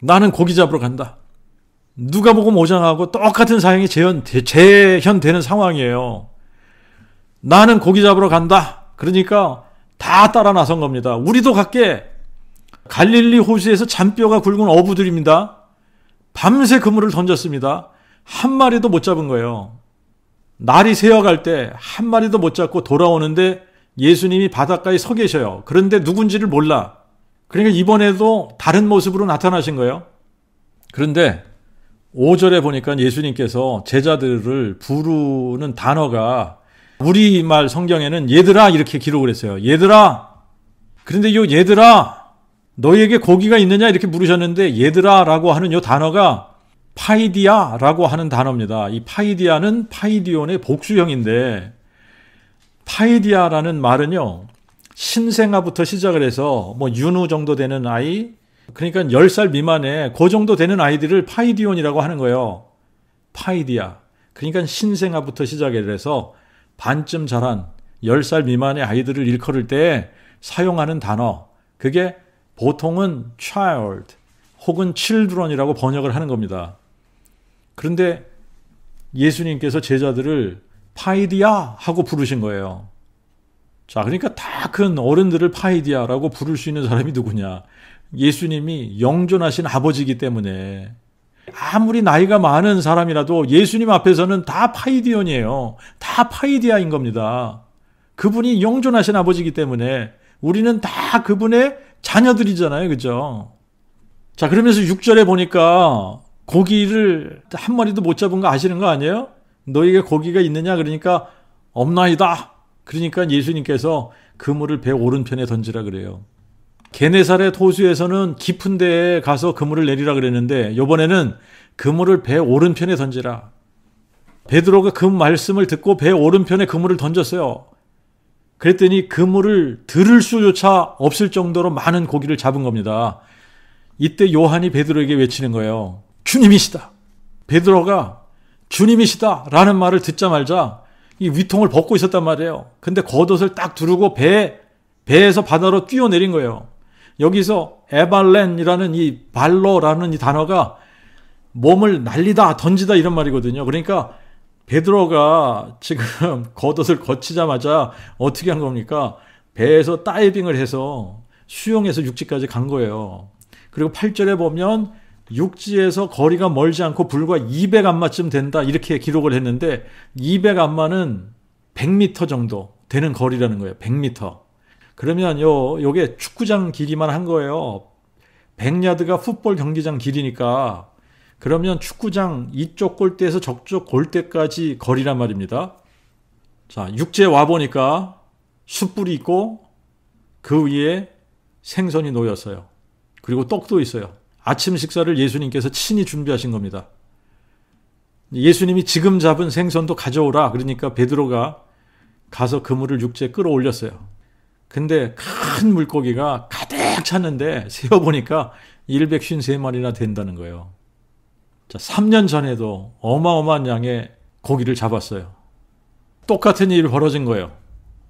나는 고기 잡으러 간다. 누가복음 5장하고 똑같은 사형이 재현되는 상황이에요. 나는 고기 잡으러 간다. 그러니까 다 따라 나선 겁니다. 우리도 갈게. 갈릴리 호수에서 잔뼈가 굵은 어부들입니다. 밤새 그물을 던졌습니다. 한 마리도 못 잡은 거예요. 날이 새어갈 때 한 마리도 못 잡고 돌아오는데 예수님이 바닷가에 서 계셔요. 그런데 누군지를 몰라. 그러니까 이번에도 다른 모습으로 나타나신 거예요. 그런데 5절에 보니까 예수님께서 제자들을 부르는 단어가 우리말 성경에는 얘들아 이렇게 기록을 했어요. 얘들아. 그런데 이 얘들아 너희에게 고기가 있느냐 이렇게 물으셨는데 얘들아 라고 하는 이 단어가 파이디아라고 하는 단어입니다. 이 파이디아는 파이디온의 복수형인데 파이디아라는 말은요. 신생아부터 시작을 해서 뭐 윤후 정도 되는 아이 그러니까 10살 미만의 그 정도 되는 아이들을 파이디온이라고 하는 거예요. 파이디아. 그러니까 신생아부터 시작을 해서 반쯤 자란 10살 미만의 아이들을 일컬을 때 사용하는 단어. 그게 보통은 child 혹은 children이라고 번역을 하는 겁니다. 그런데 예수님께서 제자들을 파이디아 하고 부르신 거예요. 자, 그러니까 다 큰 어른들을 파이디아라고 부를 수 있는 사람이 누구냐? 예수님이 영존하신 아버지이기 때문에 아무리 나이가 많은 사람이라도 예수님 앞에서는 다 파이디온이에요. 다 파이디아인 겁니다. 그분이 영존하신 아버지이기 때문에 우리는 다 그분의 자녀들이잖아요. 그죠? 자, 그러면서 6절에 보니까 고기를 한 마리도 못 잡은 거 아시는 거 아니에요? 너에게 고기가 있느냐? 그러니까 없나이다. 그러니까 예수님께서 그물을 배 오른편에 던지라 그래요. 게네사렛 호수에서는 깊은 데에 가서 그물을 내리라 그랬는데 이번에는 그물을 배 오른편에 던지라. 베드로가 그 말씀을 듣고 배 오른편에 그물을 던졌어요. 그랬더니 그물을 들을 수조차 없을 정도로 많은 고기를 잡은 겁니다. 이때 요한이 베드로에게 외치는 거예요. 주님이시다. 베드로가 주님이시다 라는 말을 듣자마자 이 위통을 벗고 있었단 말이에요. 근데 겉옷을 딱 두르고 배에서 바다로 뛰어내린 거예요. 여기서 에발렌이라는 이 발로라는 이 단어가 몸을 날리다 던지다 이런 말이거든요. 그러니까 베드로가 지금 겉옷을 거치자마자 어떻게 한 겁니까? 배에서 다이빙을 해서 수영해서 육지까지 간 거예요. 그리고 8절에 보면 육지에서 거리가 멀지 않고 불과 200안마쯤 된다 이렇게 기록을 했는데 200안마는 100m 정도 되는 거리라는 거예요. 100m. 그러면 요게 축구장 길이만 한 거예요. 100야드가 풋볼 경기장 길이니까 그러면 축구장 이쪽 골대에서 저쪽 골대까지 거리란 말입니다. 자, 육지에 와보니까 숯불이 있고 그 위에 생선이 놓였어요. 그리고 떡도 있어요. 아침 식사를 예수님께서 친히 준비하신 겁니다. 예수님이 지금 잡은 생선도 가져오라. 그러니까 베드로가 가서 그물을 육지에 끌어올렸어요. 근데 큰 물고기가 가득 찼는데 세어보니까 153마리나 된다는 거예요. 자, 3년 전에도 어마어마한 양의 고기를 잡았어요. 똑같은 일이 벌어진 거예요.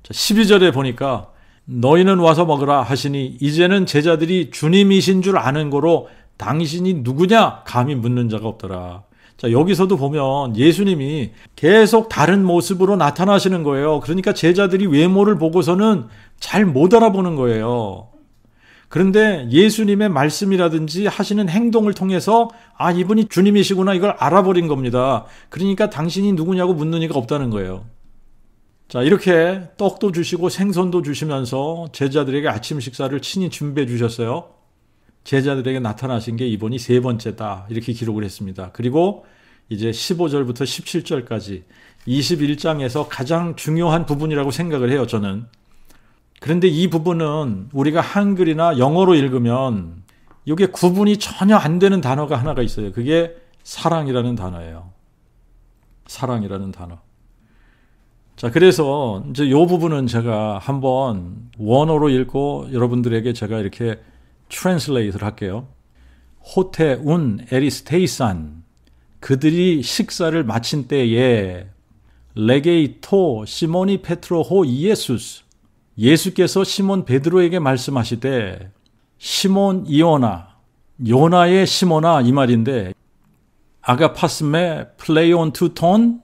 자, 12절에 보니까 너희는 와서 먹으라 하시니 이제는 제자들이 주님이신 줄 아는 거로 당신이 누구냐 감히 묻는 자가 없더라. 자, 여기서도 보면 예수님이 계속 다른 모습으로 나타나시는 거예요. 그러니까 제자들이 외모를 보고서는 잘 못 알아보는 거예요. 그런데 예수님의 말씀이라든지 하시는 행동을 통해서 아, 이분이 주님이시구나 이걸 알아버린 겁니다. 그러니까 당신이 누구냐고 묻는 이가 없다는 거예요. 자, 이렇게 떡도 주시고 생선도 주시면서 제자들에게 아침 식사를 친히 준비해 주셨어요. 제자들에게 나타나신 게 이번이 세 번째다. 이렇게 기록을 했습니다. 그리고 이제 15절부터 17절까지 21장에서 가장 중요한 부분이라고 생각을 해요, 저는. 그런데 이 부분은 우리가 한글이나 영어로 읽으면 이게 구분이 전혀 안 되는 단어가 하나가 있어요. 그게 사랑이라는 단어예요. 사랑이라는 단어. 자, 그래서 이제 이 부분은 제가 한번 원어로 읽고 여러분들에게 제가 이렇게 트랜슬레이트를 할게요. 호테 운 에리스테이산, 그들이 식사를 마친 때에 레게이토 시모니 페트로 호 이에수스, 예수께서 시몬 베드로에게 말씀하시되 시몬 이오나, 요나의 시몬아 이 말인데, 아가파스메 플레이온 투톤,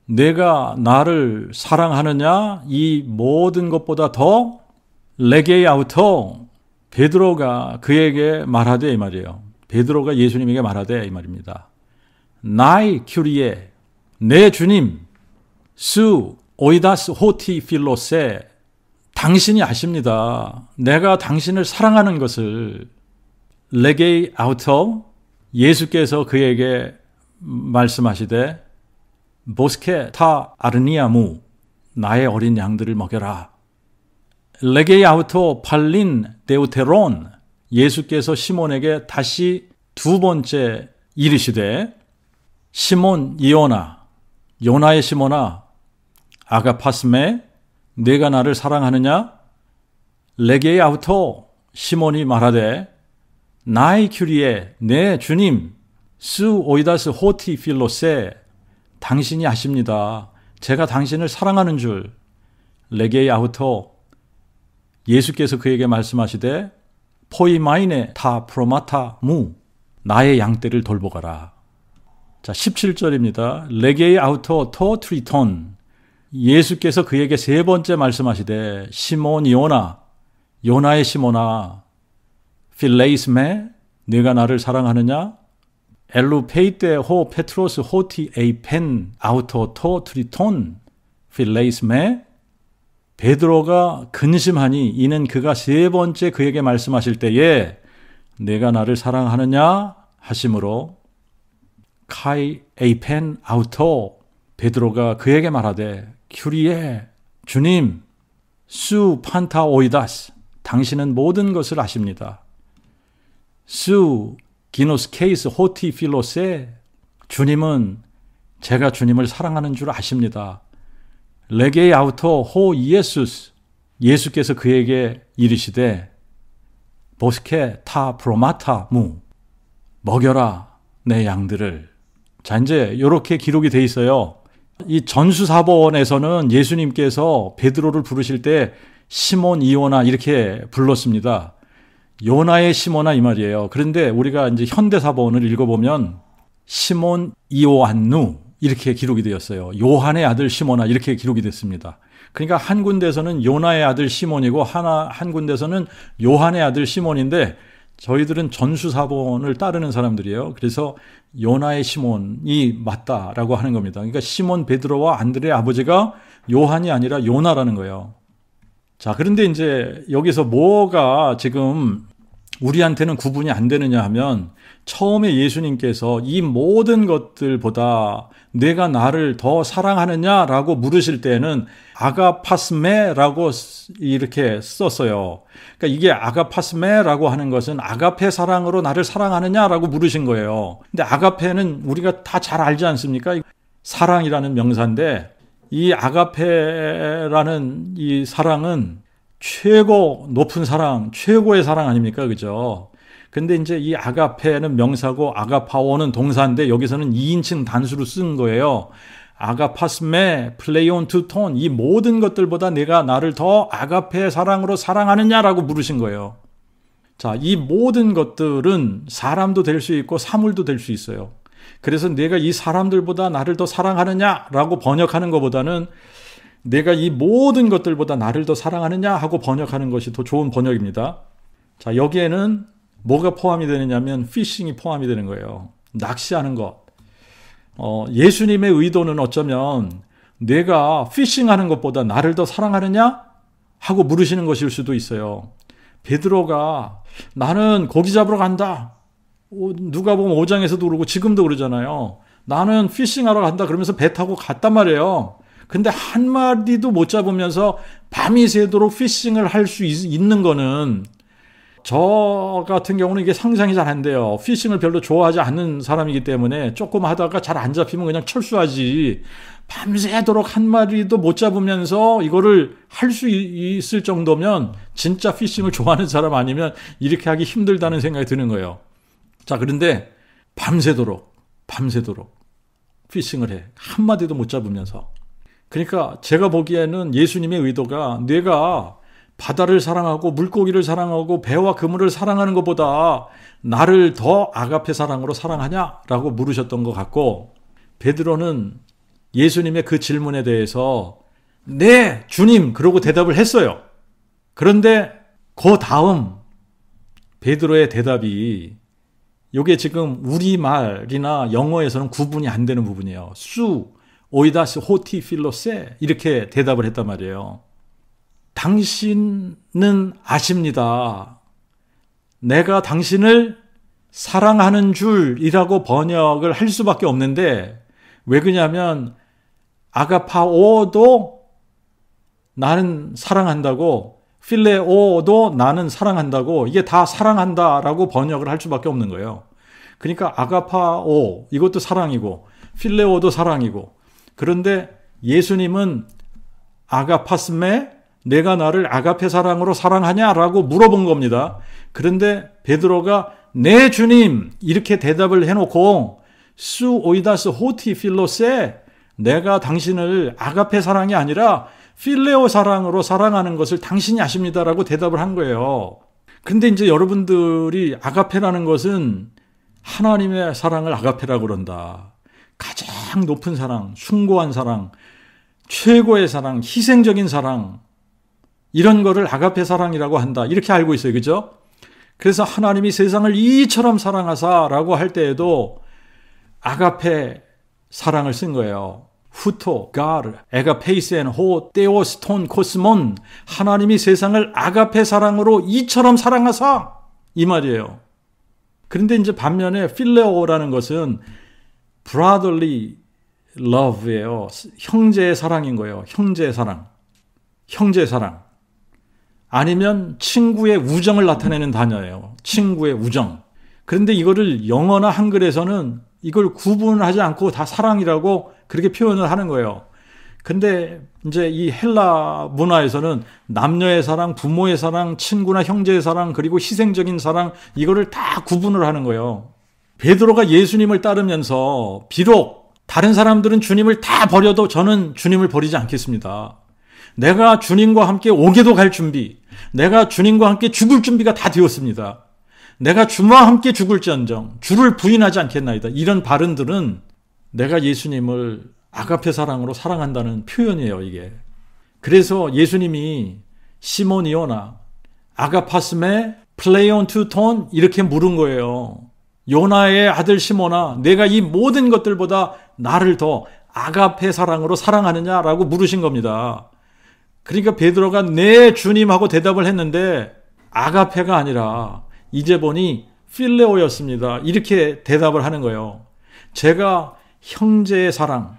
내가 나를 사랑하느냐 이 모든 것보다 더 레게이 아우터, 베드로가 그에게 말하되 이 말이에요. 베드로가 예수님에게 말하되 이 말입니다. 나이 큐리에, 내 주님, 수 오이다스 호티 필로세, 당신이 아십니다. 내가 당신을 사랑하는 것을. 레게이 아우터, 예수께서 그에게 말씀하시되 보스케 타 아르니아무, 나의 어린 양들을 먹여라. 레게이 아우토 팔린 데우테론, 예수께서 시몬에게 다시 두 번째 이르시되 시몬 이오나, 요나의 시몬아, 아가파스메, 내가 나를 사랑하느냐? 레게이 아우토, 시몬이 말하되 나이 큐리에, 내 주님, 수 오이다스 호티 필로세, 당신이 아십니다. 제가 당신을 사랑하는 줄. 레게이 아우토, 예수께서 그에게 말씀하시되 포이마이네 타 프로마타 무, 나의 양떼를 돌보가라. 자, 17절입니다. 레게이 아우토 토 트리톤, 예수께서 그에게 세 번째 말씀하시되 시몬 요나, 요나의 시몬아, 필레이스메, 네가 나를 사랑하느냐? 엘루페이테 호 페트로스 호티 에이펜 아우토 토 트리톤 필레이스메, 베드로가 근심하니 이는 그가 세 번째 그에게 말씀하실 때에 내가 나를 사랑하느냐 하심으로 카이 에이펜 아우토, 베드로가 그에게 말하되 큐리에, 주님, 수 판타 오이다스, 당신은 모든 것을 아십니다. 수 기노스 케이스 호티 필로세, 주님은 제가 주님을 사랑하는 줄 아십니다. 레게이 아우토 호 이에수스, 예수께서 그에게 이르시되 보스케 타 프로마타 무, 먹여라 내 양들을. 자, 이제 이렇게 기록이 돼 있어요. 이 전수사본에서는 예수님께서 베드로를 부르실 때 시몬 이오나 이렇게 불렀습니다. 요나의 시몬아 이 말이에요. 그런데 우리가 이제 현대사본을 읽어보면 시몬 이오안누 이렇게 기록이 되었어요. 요한의 아들 시몬아 이렇게 기록이 됐습니다. 그러니까 한 군데서는 요나의 아들 시몬이고 한 군데서는 요한의 아들 시몬인데 저희들은 전수사본을 따르는 사람들이에요. 그래서 요나의 시몬이 맞다라고 하는 겁니다. 그러니까 시몬 베드로와 안드레의 아버지가 요한이 아니라 요나라는 거예요. 자, 그런데 이제 여기서 뭐가 지금 우리한테는 구분이 안 되느냐 하면, 처음에 예수님께서 이 모든 것들보다 내가 나를 더 사랑하느냐라고 물으실 때는 아가파스메라고 이렇게 썼어요. 그러니까 이게 아가파스메라고 하는 것은 아가페 사랑으로 나를 사랑하느냐라고 물으신 거예요. 근데 아가페는 우리가 다 잘 알지 않습니까? 사랑이라는 명사인데 이 아가페라는 이 사랑은 최고 높은 사랑, 최고의 사랑 아닙니까? 그죠? 근데 이제 이 아가페는 명사고 아가파오는 동사인데 여기서는 2인칭 단수로 쓴 거예요. 아가파스메, 플레이온 투톤, 이 모든 것들보다 내가 나를 더 아가페 사랑으로 사랑하느냐라고 물으신 거예요. 자, 이 모든 것들은 사람도 될 수 있고 사물도 될 수 있어요. 그래서 내가 이 사람들보다 나를 더 사랑하느냐라고 번역하는 것보다는 내가 이 모든 것들보다 나를 더 사랑하느냐 하고 번역하는 것이 더 좋은 번역입니다. 자, 여기에는 뭐가 포함이 되느냐면 피싱이 포함이 되는 거예요. 낚시하는 것. 예수님의 의도는 어쩌면 내가 피싱하는 것보다 나를 더 사랑하느냐? 하고 물으시는 것일 수도 있어요. 베드로가 나는 고기 잡으러 간다. 누가 보면 5장에서도 그러고 지금도 그러잖아요. 나는 피싱하러 간다 그러면서 배 타고 갔단 말이에요. 근데 한 마리도 못 잡으면서 밤이 새도록 피싱을 할 수 있는 거는 저 같은 경우는 이게 상상이 잘 안 돼요. 피싱을 별로 좋아하지 않는 사람이기 때문에 조금 하다가 잘 안 잡히면 그냥 철수하지. 밤새도록 한 마리도 못 잡으면서 이거를 할 수 있을 정도면 진짜 피싱을 좋아하는 사람 아니면 이렇게 하기 힘들다는 생각이 드는 거예요. 자, 그런데 밤새도록 피싱을 해. 한 마리도 못 잡으면서. 그러니까 제가 보기에는 예수님의 의도가 내가 바다를 사랑하고 물고기를 사랑하고 배와 그물을 사랑하는 것보다 나를 더 아가페 사랑으로 사랑하냐라고 물으셨던 것 같고, 베드로는 예수님의 그 질문에 대해서 네 주님 그러고 대답을 했어요. 그런데 그 다음 베드로의 대답이 이게 지금 우리말이나 영어에서는 구분이 안 되는 부분이에요. 수 오이다스 호티 필로세 이렇게 대답을 했단 말이에요. 당신은 아십니다. 내가 당신을 사랑하는 줄이라고 번역을 할 수밖에 없는데, 왜 그러냐면 아가파오도 나는 사랑한다고, 필레오도 나는 사랑한다고, 이게 다 사랑한다라고 번역을 할 수밖에 없는 거예요. 그러니까 아가파오 이것도 사랑이고 필레오도 사랑이고, 그런데 예수님은 아가파스메 내가 나를 아가페 사랑으로 사랑하냐라고 물어본 겁니다. 그런데 베드로가 네 주님 이렇게 대답을 해놓고 수 오이다스 호티 필로세 내가 당신을 아가페 사랑이 아니라 필레오 사랑으로 사랑하는 것을 당신이 아십니다라고 대답을 한 거예요. 근데 이제 여러분들이 아가페라는 것은 하나님의 사랑을 아가페라고 그런다. 가장 높은 사랑, 숭고한 사랑, 최고의 사랑, 희생적인 사랑, 이런 거를 아가페 사랑이라고 한다. 이렇게 알고 있어요. 그죠? 그래서 하나님이 세상을 이처럼 사랑하사라고 할 때에도 아가페 사랑을 쓴 거예요. 후토, 가르, 에가페이센, 호, 테오스, 톤, 코스몬. 하나님이 세상을 아가페 사랑으로 이처럼 사랑하사. 이 말이에요. 그런데 이제 반면에 필레오라는 것은 brotherly love예요. 형제의 사랑인 거예요. 형제의 사랑. 형제의 사랑. 아니면 친구의 우정을 나타내는 단어예요. 친구의 우정. 그런데 이거를 영어나 한글에서는 이걸 구분하지 않고 다 사랑이라고 그렇게 표현을 하는 거예요. 근데 이제 이 헬라 문화에서는 남녀의 사랑, 부모의 사랑, 친구나 형제의 사랑, 그리고 희생적인 사랑, 이거를 다 구분을 하는 거예요. 베드로가 예수님을 따르면서 비록 다른 사람들은 주님을 다 버려도 저는 주님을 버리지 않겠습니다. 내가 주님과 함께 옥에도 갈 준비, 내가 주님과 함께 죽을 준비가 다 되었습니다. 내가 주와 함께 죽을지언정 주를 부인하지 않겠나이다. 이런 발언들은 내가 예수님을 아가페 사랑으로 사랑한다는 표현이에요, 이게. 그래서 예수님이 시몬이오나 아가파스메 플레이온 투톤 이렇게 물은 거예요. 요나의 아들 시몬아, 내가 이 모든 것들보다 나를 더 아가페 사랑으로 사랑하느냐라고 물으신 겁니다. 그러니까 베드로가 네 주님하고 대답을 했는데 아가페가 아니라 이제 보니 필레오였습니다. 이렇게 대답을 하는 거예요. 제가 형제의 사랑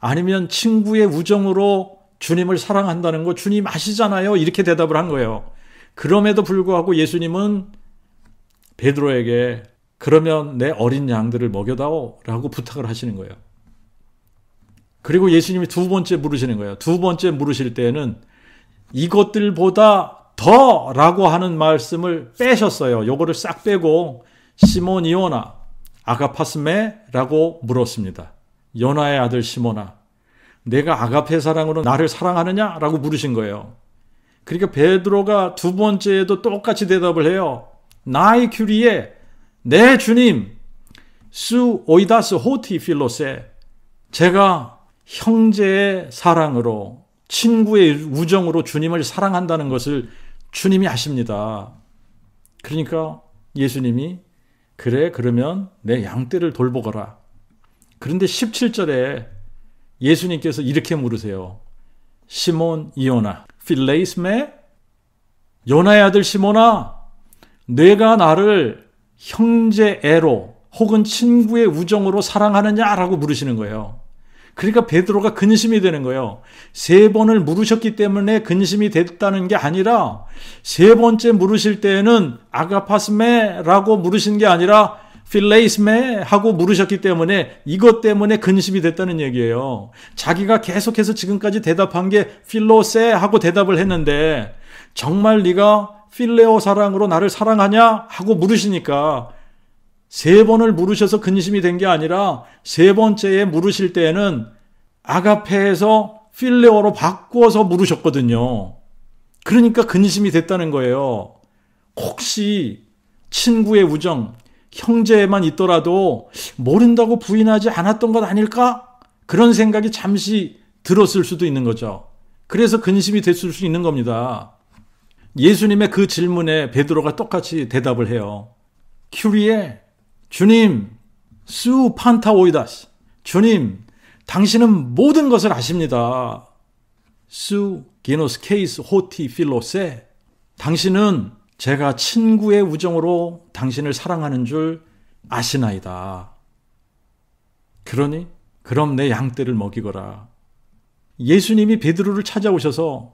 아니면 친구의 우정으로 주님을 사랑한다는 거 주님 아시잖아요. 이렇게 대답을 한 거예요. 그럼에도 불구하고 예수님은 베드로에게 그러면 내 어린 양들을 먹여다오 라고 부탁을 하시는 거예요. 그리고 예수님이 두 번째 물으시는 거예요. 두 번째 물으실 때는 이것들보다 더 라고 하는 말씀을 빼셨어요. 요거를 싹 빼고 시몬이오나 아가파스메 라고 물었습니다. 요나의 아들 시몬아, 내가 아가페 사랑으로 나를 사랑하느냐? 라고 물으신 거예요. 그러니까 베드로가 두 번째에도 똑같이 대답을 해요. 나이 큐리에 네 주님 수 오이다스 호티 필로세, 제가 형제의 사랑으로 친구의 우정으로 주님을 사랑한다는 것을 주님이 아십니다. 그러니까 예수님이 그래 그러면 내 양떼를 돌보거라. 그런데 17절에 예수님께서 이렇게 물으세요. 시몬 이오나, 필레이스메? 요나의 아들 시몬아, 내가 나를 형제애로 혹은 친구의 우정으로 사랑하느냐라고 물으시는 거예요. 그러니까 베드로가 근심이 되는 거예요. 3번을 물으셨기 때문에 근심이 됐다는 게 아니라 3번째 물으실 때에는 아가파스메라고 물으신 게 아니라 필레이스메 하고 물으셨기 때문에 이것 때문에 근심이 됐다는 얘기예요. 자기가 계속해서 지금까지 대답한 게 필로세 하고 대답을 했는데 정말 네가 필레오 사랑으로 나를 사랑하냐 하고 물으시니까 3번을 물으셔서 근심이 된 게 아니라 3번째에 물으실 때에는 아가페에서 필레오로 바꾸어서 물으셨거든요. 그러니까 근심이 됐다는 거예요. 혹시 친구의 우정, 형제에만 있더라도 모른다고 부인하지 않았던 것 아닐까? 그런 생각이 잠시 들었을 수도 있는 거죠. 그래서 근심이 됐을 수 있는 겁니다. 예수님의 그 질문에 베드로가 똑같이 대답을 해요. 큐리에, 주님, 수 판타오이다스. 주님, 당신은 모든 것을 아십니다. 수 게노스 케이스 호티 필로세. 당신은 제가 친구의 우정으로 당신을 사랑하는 줄 아시나이다. 그러니 그럼 내 양떼를 먹이거라. 예수님이 베드로를 찾아오셔서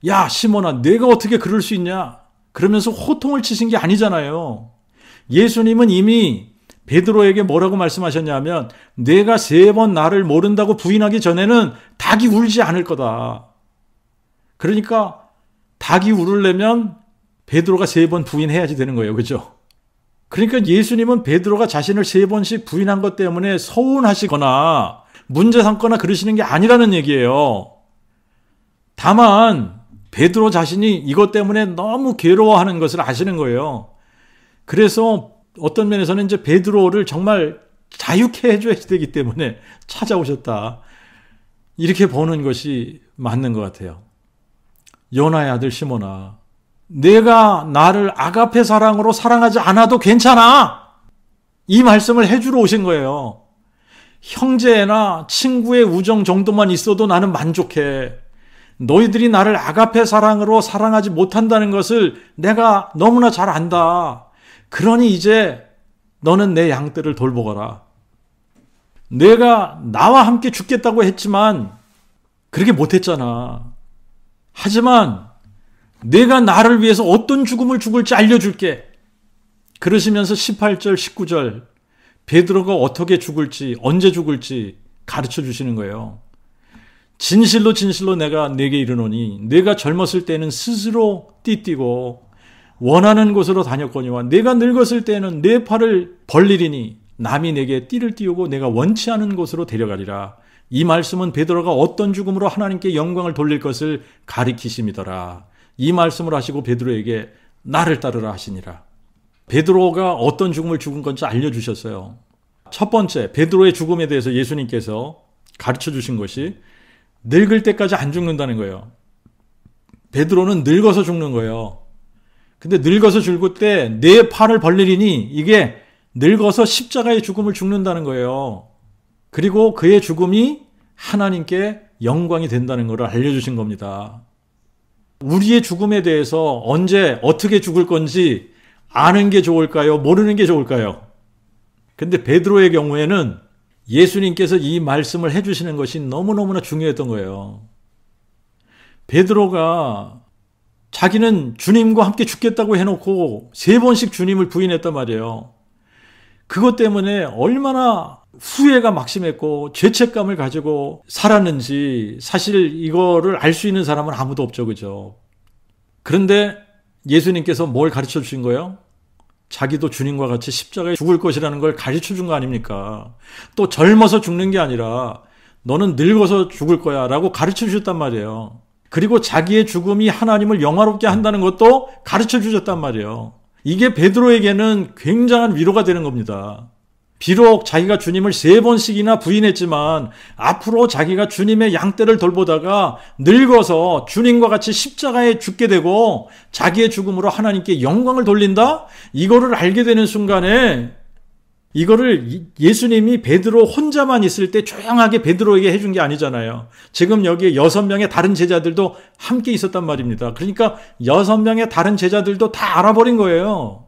야 시몬아 내가 어떻게 그럴 수 있냐 그러면서 호통을 치신 게 아니잖아요. 예수님은 이미 베드로에게 뭐라고 말씀하셨냐면 내가 3번 나를 모른다고 부인하기 전에는 닭이 울지 않을 거다. 그러니까 닭이 울으려면 베드로가 3번 부인해야지 되는 거예요. 그죠? 그러니까 예수님은 베드로가 자신을 3번씩 부인한 것 때문에 서운하시거나 문제 삼거나 그러시는 게 아니라는 얘기예요. 다만 베드로 자신이 이것 때문에 너무 괴로워하는 것을 아시는 거예요. 그래서 어떤 면에서는 이제 베드로를 정말 자유케 해줘야 되기 때문에 찾아오셨다. 이렇게 보는 것이 맞는 것 같아요. 요나의 아들 시몬아, 내가 나를 아가페 사랑으로 사랑하지 않아도 괜찮아. 이 말씀을 해주러 오신 거예요. 형제나 친구의 우정 정도만 있어도 나는 만족해. 너희들이 나를 아가페 사랑으로 사랑하지 못한다는 것을 내가 너무나 잘 안다. 그러니 이제 너는 내 양떼를 돌보거라. 내가 나와 함께 죽겠다고 했지만 그렇게 못했잖아. 하지만 내가 나를 위해서 어떤 죽음을 죽을지 알려줄게. 그러시면서 18절, 19절 베드로가 어떻게 죽을지, 언제 죽을지 가르쳐 주시는 거예요. 진실로 진실로 내가 네게 이르노니 내가 젊었을 때는 스스로 띠띠고 원하는 곳으로 다녔거니와 내가 늙었을 때는 내 팔을 벌리리니 남이 내게 띠를 띄우고 내가 원치 않은 곳으로 데려가리라. 이 말씀은 베드로가 어떤 죽음으로 하나님께 영광을 돌릴 것을 가리키심이더라. 이 말씀을 하시고 베드로에게 나를 따르라 하시니라. 베드로가 어떤 죽음을 죽은 건지 알려주셨어요. 첫 번째, 베드로의 죽음에 대해서 예수님께서 가르쳐 주신 것이 늙을 때까지 안 죽는다는 거예요. 베드로는 늙어서 죽는 거예요. 근데 늙어서 죽을 때 내 팔을 벌리리니 이게 늙어서 십자가의 죽음을 죽는다는 거예요. 그리고 그의 죽음이 하나님께 영광이 된다는 것을 알려주신 겁니다. 우리의 죽음에 대해서 언제 어떻게 죽을 건지 아는 게 좋을까요? 모르는 게 좋을까요? 근데 베드로의 경우에는 예수님께서 이 말씀을 해주시는 것이 너무너무나 중요했던 거예요. 베드로가 자기는 주님과 함께 죽겠다고 해놓고 3번씩 주님을 부인했단 말이에요. 그것 때문에 얼마나 후회가 막심했고 죄책감을 가지고 살았는지 사실 이거를 알 수 있는 사람은 아무도 없죠. 그죠? 그런데 예수님께서 뭘 가르쳐 주신 거예요? 자기도 주님과 같이 십자가에 죽을 것이라는 걸 가르쳐 준 거 아닙니까? 또 젊어서 죽는 게 아니라 너는 늙어서 죽을 거야 라고 가르쳐 주셨단 말이에요. 그리고 자기의 죽음이 하나님을 영화롭게 한다는 것도 가르쳐 주셨단 말이에요. 이게 베드로에게는 굉장한 위로가 되는 겁니다. 비록 자기가 주님을 3번씩이나 부인했지만 앞으로 자기가 주님의 양떼를 돌보다가 늙어서 주님과 같이 십자가에 죽게 되고 자기의 죽음으로 하나님께 영광을 돌린다? 이거를 알게 되는 순간에 이거를 예수님이 베드로 혼자만 있을 때 조용하게 베드로에게 해준 게 아니잖아요. 지금 여기 6명의 다른 제자들도 함께 있었단 말입니다. 그러니까 6명의 다른 제자들도 다 알아버린 거예요.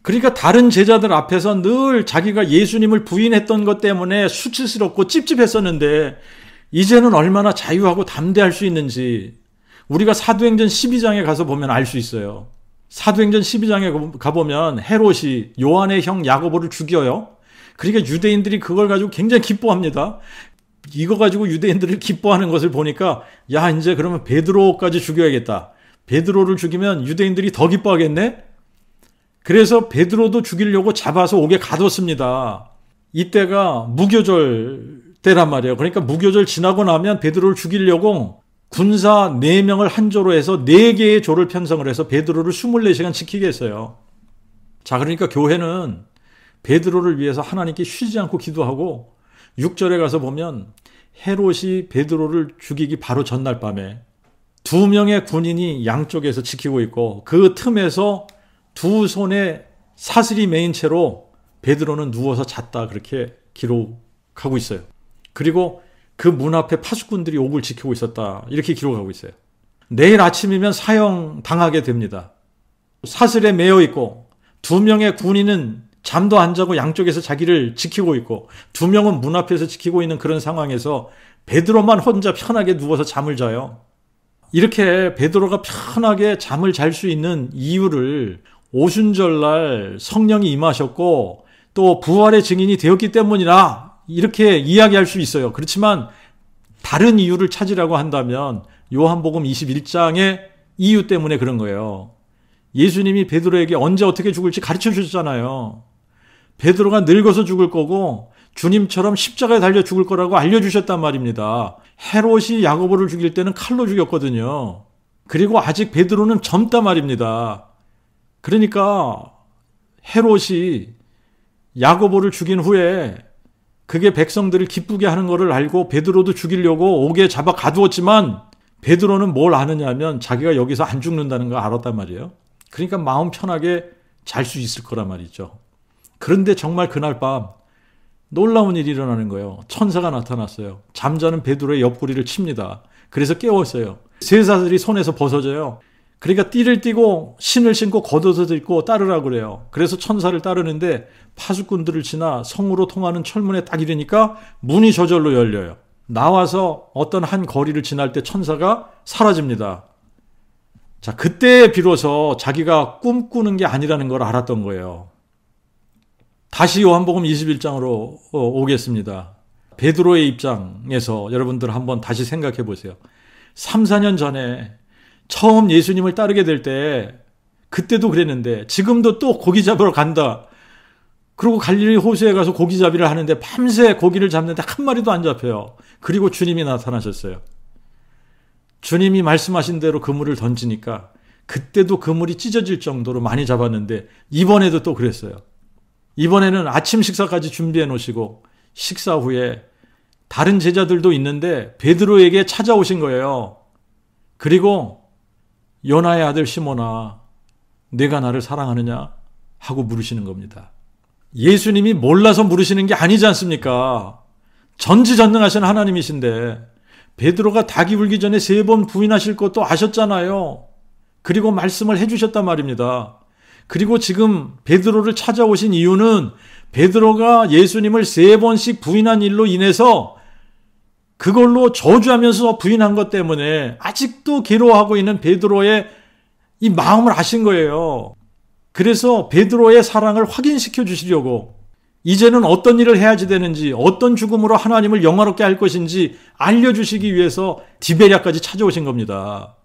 그러니까 다른 제자들 앞에서 늘 자기가 예수님을 부인했던 것 때문에 수치스럽고 찝찝했었는데 이제는 얼마나 자유하고 담대할 수 있는지 우리가 사도행전 12장에 가서 보면 알 수 있어요. 사도행전 12장에 가보면 헤롯이 요한의 형 야고보를 죽여요. 그러니까 유대인들이 그걸 가지고 굉장히 기뻐합니다. 이거 가지고 유대인들을 기뻐하는 것을 보니까 야, 이제 그러면 베드로까지 죽여야겠다. 베드로를 죽이면 유대인들이 더 기뻐하겠네? 그래서 베드로도 죽이려고 잡아서 옥에 가뒀습니다. 이때가 무교절 때란 말이에요. 그러니까 무교절 지나고 나면 베드로를 죽이려고 군사 4명을 한 조로 해서 4개의 조를 편성을 해서 베드로를 24시간 지키게 했어요. 자, 그러니까 교회는 베드로를 위해서 하나님께 쉬지 않고 기도하고 6절에 가서 보면 헤롯이 베드로를 죽이기 바로 전날 밤에 2명의 군인이 양쪽에서 지키고 있고 그 틈에서 2 손에 사슬이 매인 채로 베드로는 누워서 잤다, 그렇게 기록하고 있어요. 그리고 그 문 앞에 파수꾼들이 옥을 지키고 있었다, 이렇게 기록하고 있어요. 내일 아침이면 사형 당하게 됩니다. 사슬에 매여 있고 2명의 군인은 잠도 안 자고 양쪽에서 자기를 지키고 있고 2명은 문 앞에서 지키고 있는 그런 상황에서 베드로만 혼자 편하게 누워서 잠을 자요. 이렇게 베드로가 편하게 잠을 잘 수 있는 이유를 오순절날 성령이 임하셨고 또 부활의 증인이 되었기 때문이라 이렇게 이야기할 수 있어요. 그렇지만 다른 이유를 찾으라고 한다면 요한복음 21장의 이유 때문에 그런 거예요. 예수님이 베드로에게 언제 어떻게 죽을지 가르쳐 주셨잖아요. 베드로가 늙어서 죽을 거고 주님처럼 십자가에 달려 죽을 거라고 알려주셨단 말입니다. 헤롯이 야고보를 죽일 때는 칼로 죽였거든요. 그리고 아직 베드로는 젊단 말입니다. 그러니까 헤롯이 야고보를 죽인 후에 그게 백성들을 기쁘게 하는 것을 알고 베드로도 죽이려고 옥에 잡아 가두었지만 베드로는 뭘 아느냐면 자기가 여기서 안 죽는다는 걸 알았단 말이에요. 그러니까 마음 편하게 잘 수 있을 거란 말이죠. 그런데 정말 그날 밤 놀라운 일이 일어나는 거예요. 천사가 나타났어요. 잠자는 베드로의 옆구리를 칩니다. 그래서 깨웠어요. 쇠사슬이 손에서 벗어져요. 그러니까 띠를 띠고 신을 신고 겉옷을 입고 따르라고 그래요. 그래서 천사를 따르는데 파수꾼들을 지나 성으로 통하는 철문에 딱 이르니까 문이 저절로 열려요. 나와서 어떤 한 거리를 지날 때 천사가 사라집니다. 자, 그때 비로소 자기가 꿈꾸는 게 아니라는 걸 알았던 거예요. 다시 요한복음 21장으로 오겠습니다. 베드로의 입장에서 여러분들 한번 다시 생각해 보세요. 3, 4년 전에 처음 예수님을 따르게 될 때 그때도 그랬는데 지금도 또 고기 잡으러 간다. 그리고 갈릴리 호수에 가서 고기잡이를 하는데 밤새 고기를 잡는데 한 마리도 안 잡혀요. 그리고 주님이 나타나셨어요. 주님이 말씀하신 대로 그물을 던지니까 그때도 그물이 찢어질 정도로 많이 잡았는데 이번에도 또 그랬어요. 이번에는 아침 식사까지 준비해 놓으시고 식사 후에 다른 제자들도 있는데 베드로에게 찾아오신 거예요. 그리고 요나의 아들 시몬아, 내가 나를 사랑하느냐? 하고 물으시는 겁니다. 예수님이 몰라서 물으시는 게 아니지 않습니까? 전지전능하신 하나님이신데 베드로가 닭이 울기 전에 3번 부인하실 것도 아셨잖아요. 그리고 말씀을 해주셨단 말입니다. 그리고 지금 베드로를 찾아오신 이유는 베드로가 예수님을 3번씩 부인한 일로 인해서 그걸로 저주하면서 부인한 것 때문에 아직도 괴로워하고 있는 베드로의 이 마음을 아신 거예요. 그래서 베드로의 사랑을 확인시켜 주시려고 이제는 어떤 일을 해야지 되는지, 어떤 죽음으로 하나님을 영화롭게 할 것인지 알려주시기 위해서 디베랴까지 찾아오신 겁니다.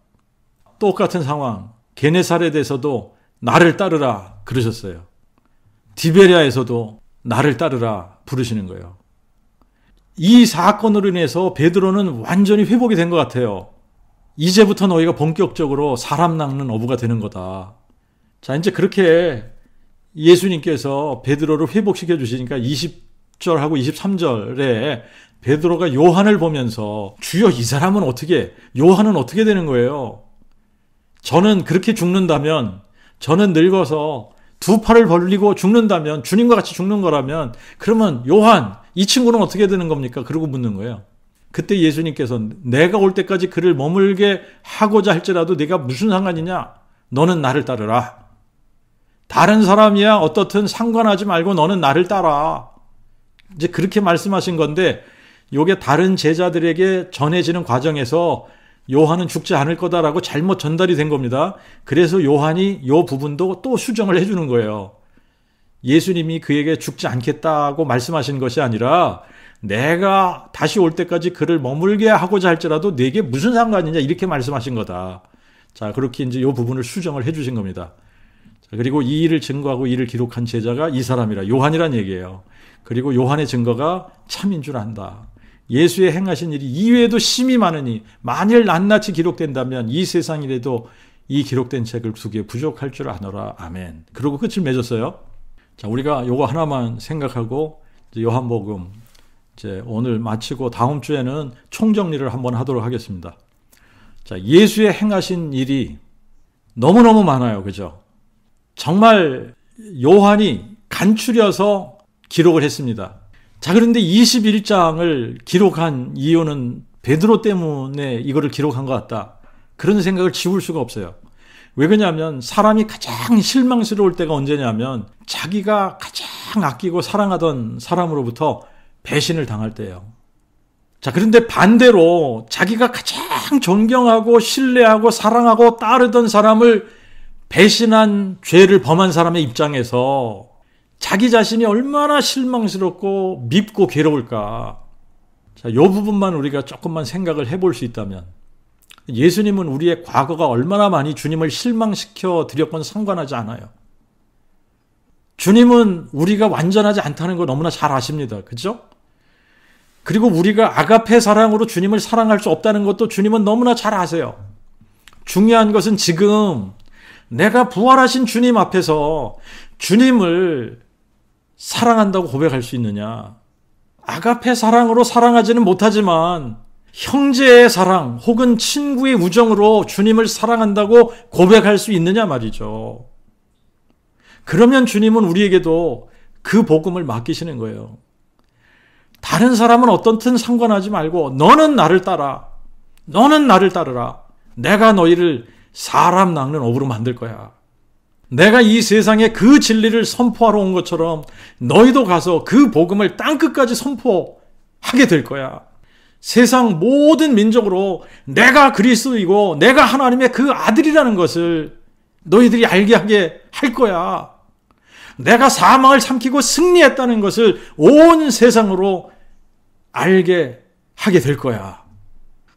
똑같은 상황, 게네사렛에서도 나를 따르라 그러셨어요. 디베랴에서도 나를 따르라 부르시는 거예요. 이 사건으로 인해서 베드로는 완전히 회복이 된 것 같아요. 이제부터 너희가 본격적으로 사람 낚는 어부가 되는 거다. 자, 이제 그렇게 예수님께서 베드로를 회복시켜 주시니까 20절하고 23절에 베드로가 요한을 보면서 주여, 이 사람은 어떻게, 요한은 어떻게 되는 거예요? 저는 그렇게 죽는다면 저는 늙어서 두 팔을 벌리고 죽는다면, 주님과 같이 죽는 거라면, 그러면 요한, 이 친구는 어떻게 되는 겁니까? 그러고 묻는 거예요. 그때 예수님께서 내가 올 때까지 그를 머물게 하고자 할지라도 네가 무슨 상관이냐? 너는 나를 따르라. 다른 사람이야 어떻든 상관하지 말고 너는 나를 따라. 이제 그렇게 말씀하신 건데, 요게 다른 제자들에게 전해지는 과정에서 요한은 죽지 않을 거다라고 잘못 전달이 된 겁니다. 그래서 요한이 요 부분도 또 수정을 해주는 거예요. 예수님이 그에게 죽지 않겠다고 말씀하신 것이 아니라 내가 다시 올 때까지 그를 머물게 하고자 할지라도 네게 무슨 상관이냐 이렇게 말씀하신 거다. 자, 그렇게 이제 요 부분을 수정을 해주신 겁니다. 자, 그리고 이 일을 증거하고 이 일을 기록한 제자가 이 사람이라, 요한이란 얘기예요. 그리고 요한의 증거가 참인 줄 안다. 예수의 행하신 일이 이외에도 심히 많으니 만일 낱낱이 기록된다면 이 세상이라도 이 기록된 책을 두기에 부족할 줄 아노라. 아멘. 그리고 끝을 맺었어요. 자, 우리가 요거 하나만 생각하고 요한복음 이제 오늘 마치고 다음 주에는 총정리를 한번 하도록 하겠습니다. 자, 예수의 행하신 일이 너무너무 많아요. 그죠? 정말 요한이 간추려서 기록을 했습니다. 자, 그런데 21장을 기록한 이유는 베드로 때문에 이거를 기록한 것 같다. 그런 생각을 지울 수가 없어요. 왜 그러냐면 사람이 가장 실망스러울 때가 언제냐면 자기가 가장 아끼고 사랑하던 사람으로부터 배신을 당할 때예요. 자, 그런데 반대로 자기가 가장 존경하고 신뢰하고 사랑하고 따르던 사람을 배신한 죄를 범한 사람의 입장에서 자기 자신이 얼마나 실망스럽고 밉고 괴로울까. 자, 이 부분만 우리가 조금만 생각을 해볼 수 있다면, 예수님은 우리의 과거가 얼마나 많이 주님을 실망시켜 드렸건 상관하지 않아요. 주님은 우리가 완전하지 않다는 거 너무나 잘 아십니다. 그죠? 그리고 우리가 아가페 사랑으로 주님을 사랑할 수 없다는 것도 주님은 너무나 잘 아세요. 중요한 것은 지금 내가 부활하신 주님 앞에서 주님을 사랑한다고 고백할 수 있느냐. 아가페 사랑으로 사랑하지는 못하지만 형제의 사랑 혹은 친구의 우정으로 주님을 사랑한다고 고백할 수 있느냐 말이죠. 그러면 주님은 우리에게도 그 복음을 맡기시는 거예요. 다른 사람은 어떻든 상관하지 말고 너는 나를 따라. 너는 나를 따르라. 내가 너희를 사람 낚는 어부로 만들 거야. 내가 이 세상에 그 진리를 선포하러 온 것처럼 너희도 가서 그 복음을 땅끝까지 선포하게 될 거야. 세상 모든 민족으로 내가 그리스도이고 내가 하나님의 그 아들이라는 것을 너희들이 알게 하게 할 거야. 내가 사망을 삼키고 승리했다는 것을 온 세상으로 알게 하게 될 거야.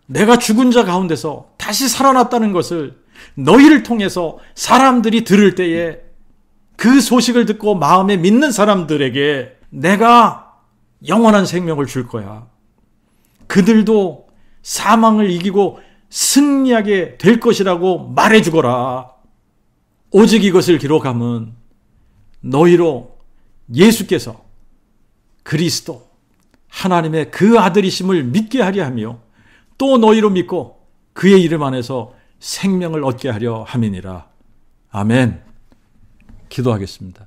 내가 죽은 자 가운데서 다시 살아났다는 것을 너희를 통해서 사람들이 들을 때에 그 소식을 듣고 마음에 믿는 사람들에게 내가 영원한 생명을 줄 거야. 그들도 사망을 이기고 승리하게 될 것이라고 말해주거라. 오직 이것을 기록하면 너희로 예수께서 그리스도 하나님의 그 아들이심을 믿게 하려 하며 또 너희로 믿고 그의 이름 안에서 생명을 얻게 하려 함이니라. 아멘. 기도하겠습니다.